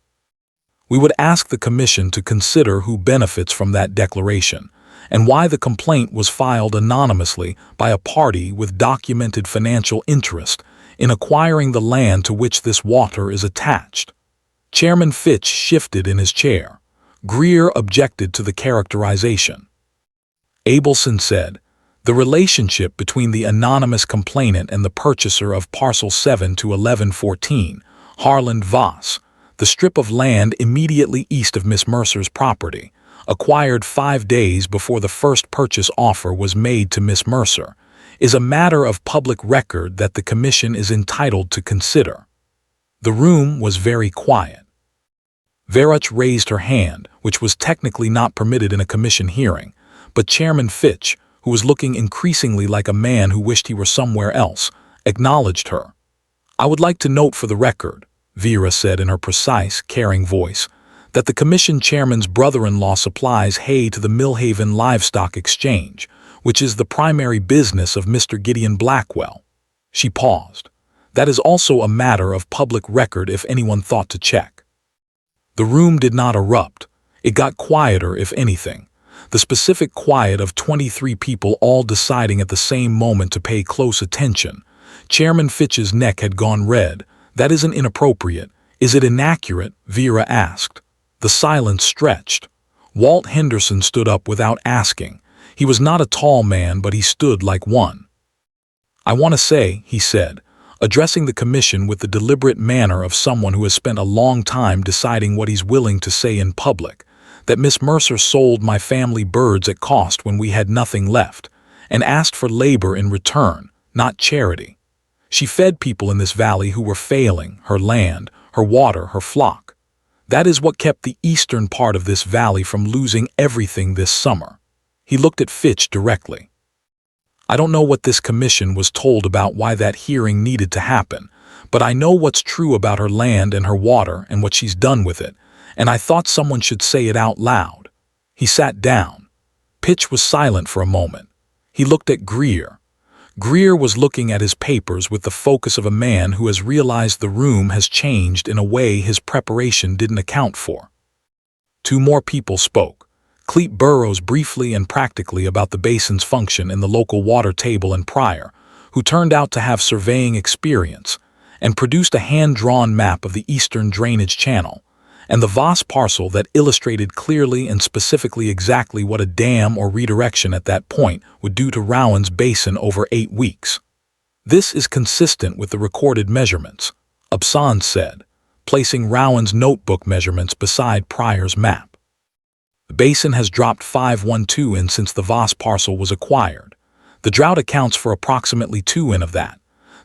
We would ask the commission to consider who benefits from that declaration, and why the complaint was filed anonymously by a party with documented financial interest in acquiring the land to which this water is attached. Chairman Fitch shifted in his chair. Greer objected to the characterization. Abelson said, the relationship between the anonymous complainant and the purchaser of parcel 7 to 1114, Harland Voss, the strip of land immediately east of Miss Mercer's property, acquired 5 days before the first purchase offer was made to Miss Mercer, is a matter of public record that the commission is entitled to consider. The room was very quiet. Veruch raised her hand, which was technically not permitted in a commission hearing, but Chairman Fitch, who was looking increasingly like a man who wished he were somewhere else, acknowledged her. I would like to note for the record, Vera said in her precise, caring voice, that the commission chairman's brother-in-law supplies hay to the Millhaven Livestock Exchange, which is the primary business of Mr. Gideon Blackwell. She paused. That is also a matter of public record if anyone thought to check. The room did not erupt. It got quieter, if anything. The specific quiet of 23 people all deciding at the same moment to pay close attention. Chairman Fitch's neck had gone red. That isn't inappropriate. Is it inaccurate? Vera asked. The silence stretched. Walt Henderson stood up without asking. He was not a tall man, but he stood like one. "I want to say," he said, addressing the commission with the deliberate manner of someone who has spent a long time deciding what he's willing to say in public, that Miss Mercer sold my family birds at cost when we had nothing left, and asked for labor in return, not charity. She fed people in this valley who were failing, her land, her water, her flock. That is what kept the eastern part of this valley from losing everything this summer." He looked at Fitch directly. "I don't know what this commission was told about why that hearing needed to happen, but I know what's true about her land and her water and what she's done with it, and I thought someone should say it out loud." He sat down. Pitch was silent for a moment. He looked at Greer. Greer was looking at his papers with the focus of a man who has realized the room has changed in a way his preparation didn't account for. Two more people spoke. Clete Burrows briefly and practically about the basin's function in the local water table, and Pryor, who turned out to have surveying experience, and produced a hand-drawn map of the eastern drainage channel, and the Voss parcel that illustrated clearly and specifically exactly what a dam or redirection at that point would do to Rowan's basin over 8 weeks. "This is consistent with the recorded measurements," Upson said, placing Rowan's notebook measurements beside Pryor's map. "The basin has dropped 512 in since the Voss parcel was acquired. The drought accounts for approximately 2 in of that.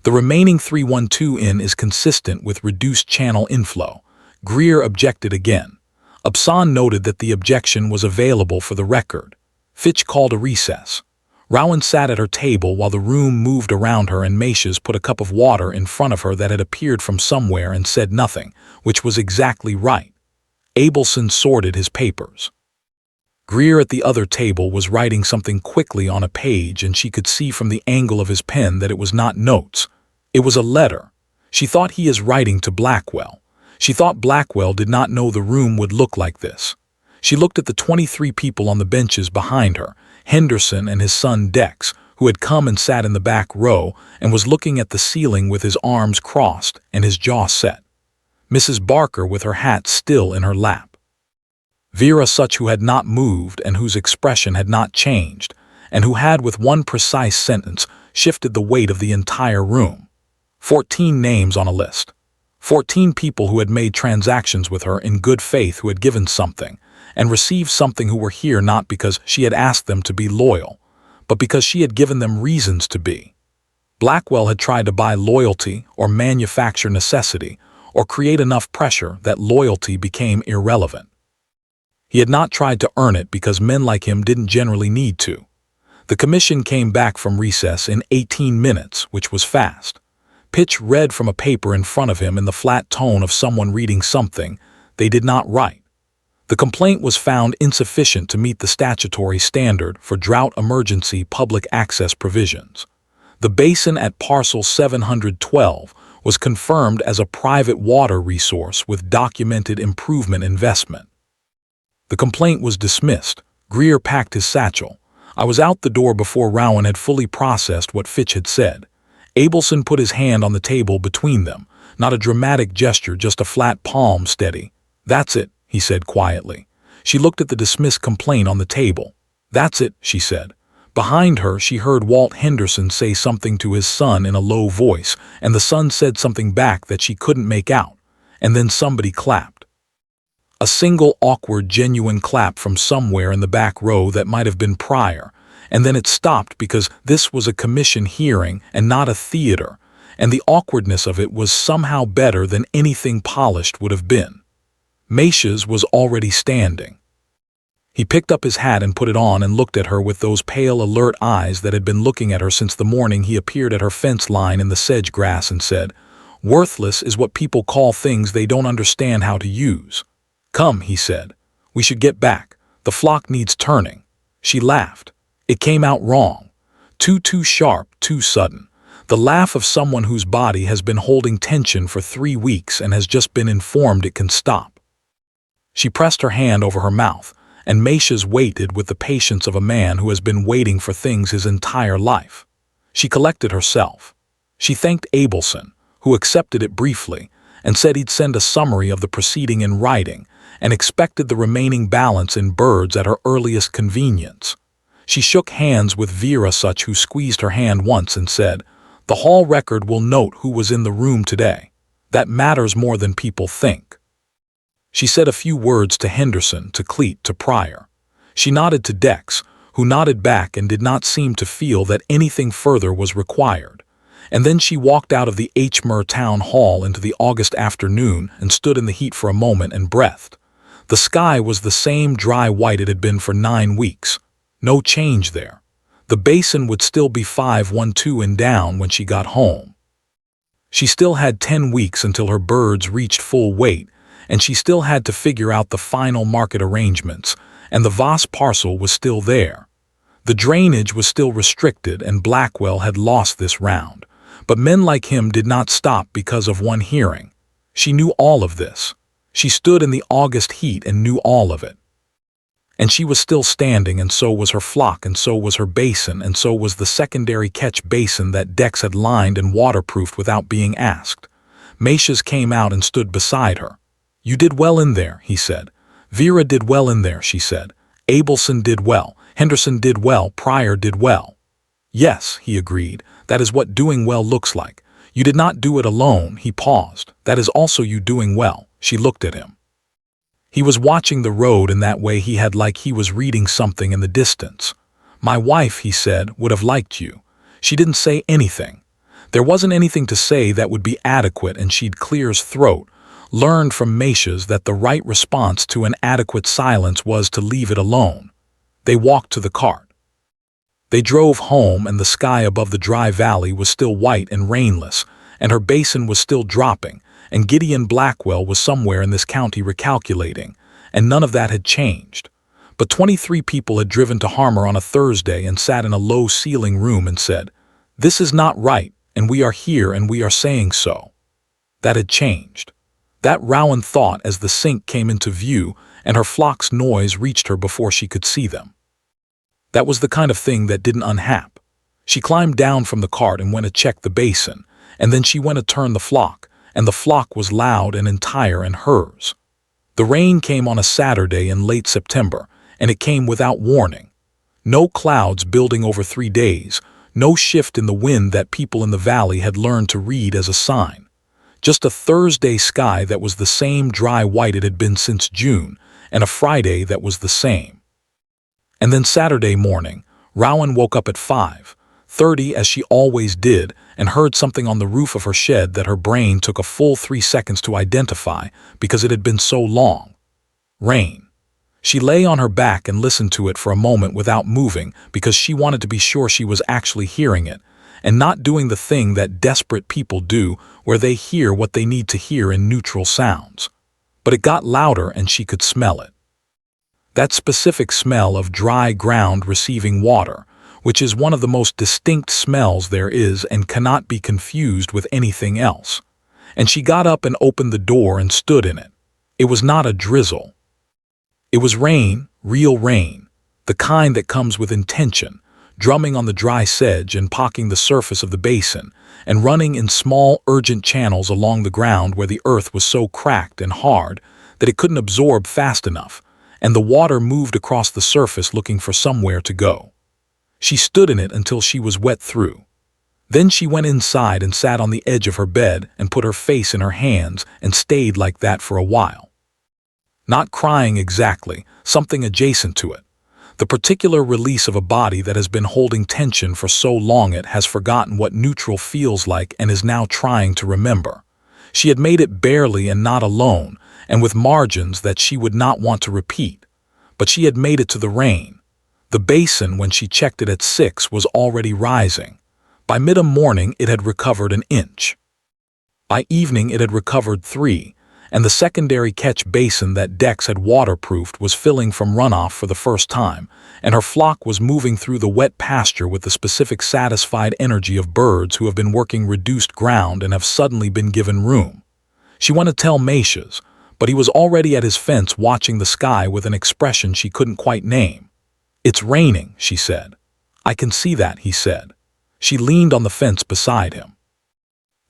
The remaining 312 in is consistent with reduced channel inflow." Greer objected again. Upson noted that the objection was available for the record. Fitch called a recess. Rowan sat at her table while the room moved around her, and Matias put a cup of water in front of her that had appeared from somewhere and said nothing, which was exactly right. Abelson sorted his papers. Greer at the other table was writing something quickly on a page, and she could see from the angle of his pen that it was not notes. It was a letter. She thought he is writing to Blackwell. She thought Blackwell did not know the room would look like this. She looked at the 23 people on the benches behind her, Henderson and his son Dex, who had come and sat in the back row and was looking at the ceiling with his arms crossed and his jaw set. Mrs. Barker with her hat still in her lap. Vera Such, who had not moved and whose expression had not changed, and who had with one precise sentence shifted the weight of the entire room. 14 names on a list. 14 people who had made transactions with her in good faith, who had given something, and received something, who were here not because she had asked them to be loyal, but because she had given them reasons to be. Blackwell had tried to buy loyalty or manufacture necessity or create enough pressure that loyalty became irrelevant. He had not tried to earn it because men like him didn't generally need to. The commission came back from recess in 18 minutes, which was fast. Pitch read from a paper in front of him in the flat tone of someone reading something they did not write. The complaint was found insufficient to meet the statutory standard for drought emergency public access provisions. The basin at parcel 712 was confirmed as a private water resource with documented improvement investment. The complaint was dismissed. Greer packed his satchel. "I was out the door before Rowan had fully processed what Fitch had said." Abelson put his hand on the table between them, not a dramatic gesture, just a flat palm, steady. "That's it," he said quietly. She looked at the dismissed complaint on the table. "That's it," she said. Behind her, she heard Walt Henderson say something to his son in a low voice, and the son said something back that she couldn't make out, and then somebody clapped. A single awkward, genuine clap from somewhere in the back row that might have been Pryor, and then it stopped because this was a commission hearing and not a theater, and the awkwardness of it was somehow better than anything polished would have been. Matias was already standing. He picked up his hat and put it on and looked at her with those pale, alert eyes that had been looking at her since the morning he appeared at her fence line in the sedge grass, and said, "Worthless is what people call things they don't understand how to use." "Come," he said. "We should get back. The flock needs turning." She laughed. It came out wrong. Too sharp, too sudden. The laugh of someone whose body has been holding tension for 3 weeks and has just been informed it can stop. She pressed her hand over her mouth, and Matias waited with the patience of a man who has been waiting for things his entire life. She collected herself. She thanked Abelson, who accepted it briefly, and said he'd send a summary of the proceeding in writing, and expected the remaining balance in birds at her earliest convenience. She shook hands with Vera Such, who squeezed her hand once and said, "The hall record will note who was in the room today. That matters more than people think." She said a few words to Henderson, to Cleet, to Pryor. She nodded to Dex, who nodded back and did not seem to feel that anything further was required. And then she walked out of the Hmer Town Hall into the August afternoon and stood in the heat for a moment and breathed. The sky was the same dry white it had been for 9 weeks. No change there. The basin would still be 512 and down when she got home. She still had 10 weeks until her birds reached full weight, and she still had to figure out the final market arrangements, and the Voss parcel was still there. The drainage was still restricted, and Blackwell had lost this round. But men like him did not stop because of one hearing. She knew all of this. She stood in the August heat and knew all of it. And she was still standing, and so was her flock, and so was her basin, and so was the secondary catch basin that Dex had lined and waterproofed without being asked. Matias came out and stood beside her. "You did well in there," he said. "Vera did well in there," she said. "Abelson did well. Henderson did well. Pryor did well." "Yes," he agreed. "That is what doing well looks like. You did not do it alone." He paused. "That is also you doing well." She looked at him. He was watching the road in that way he was reading something in the distance. "My wife," he said, "would have liked you. She didn't say anything. There wasn't anything to say that would be adequate, and she'd clear his throat, learned from Matias that the right response to an adequate silence was to leave it alone. They walked to the cart. They drove home, and the sky above the dry valley was still white and rainless, and her basin was still dropping, and Gideon Blackwell was somewhere in this county recalculating, and none of that had changed. But 23 people had driven to Harmer on a Thursday and sat in a low-ceiling room and said, "This is not right, and we are here and we are saying so." That had changed. That Rowan thought as the sink came into view and her flock's noise reached her before she could see them. That was the kind of thing that didn't unhap. She climbed down from the cart and went to check the basin, and then she went to turn the flock, and the flock was loud and entire and hers. The rain came on a Saturday in late September, and it came without warning. No clouds building over 3 days, no shift in the wind that people in the valley had learned to read as a sign. Just a Thursday sky that was the same dry white it had been since June, and a Friday that was the same. And then Saturday morning, Rowan woke up at 5:30 as she always did and heard something on the roof of her shed that her brain took a full 3 seconds to identify because it had been so long. Rain. She lay on her back and listened to it for a moment without moving because she wanted to be sure she was actually hearing it and not doing the thing that desperate people do where they hear what they need to hear in neutral sounds. But it got louder and she could smell it. That specific smell of dry ground receiving water, which is one of the most distinct smells there is and cannot be confused with anything else. And she got up and opened the door and stood in it. It was not a drizzle. It was rain, real rain, the kind that comes with intention, drumming on the dry sedge and pocking the surface of the basin, and running in small, urgent channels along the ground where the earth was so cracked and hard that it couldn't absorb fast enough, and the water moved across the surface looking for somewhere to go. She stood in it until she was wet through. Then she went inside and sat on the edge of her bed and put her face in her hands and stayed like that for a while. Not crying exactly, something adjacent to it. The particular release of a body that has been holding tension for so long it has forgotten what neutral feels like and is now trying to remember. She had made it barely and not alone, and with margins that she would not want to repeat. But she had made it to the rain. The basin, when she checked it at 6, was already rising. By mid-morning it had recovered an inch. By evening it had recovered 3, and the secondary catch basin that Dex had waterproofed was filling from runoff for the first time, and her flock was moving through the wet pasture with the specific satisfied energy of birds who have been working reduced ground and have suddenly been given room. She wanted to tell Matias, but he was already at his fence watching the sky with an expression she couldn't quite name. "It's raining," she said. "I can see that," he said. She leaned on the fence beside him.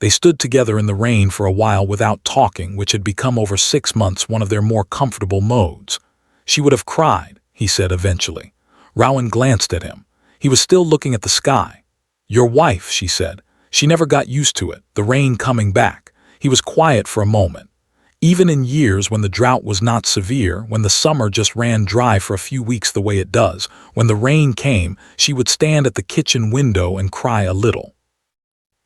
They stood together in the rain for a while without talking, which had become over 6 months one of their more comfortable modes. "She would have cried," he said eventually. Rowan glanced at him. He was still looking at the sky. "Your wife," she said. "She never got used to it, the rain coming back." He was quiet for a moment. Even in years when the drought was not severe, when the summer just ran dry for a few weeks the way it does, when the rain came, she would stand at the kitchen window and cry a little.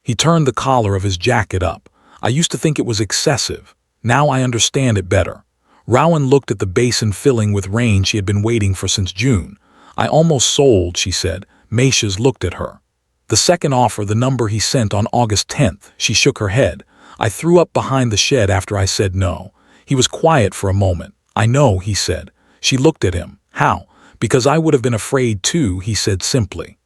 He turned the collar of his jacket up. "I used to think it was excessive. Now I understand it better." Rowan looked at the basin filling with rain she had been waiting for since June. "I almost sold," she said. Macias looked at her. "The second offer, the number he sent on August 10th, she shook her head. "I threw up behind the shed after I said no." He was quiet for a moment. "I know," he said. She looked at him. "How?" "Because I would have been afraid too," he said simply.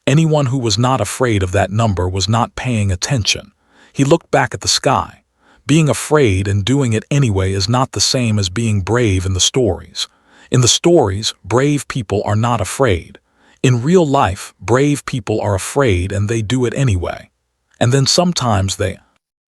Anyone who was not afraid of that number was not paying attention. He looked back at the sky. Being afraid and doing it anyway is not the same as being brave in the stories. In the stories, brave people are not afraid. In real life, brave people are afraid and they do it anyway. And then sometimes they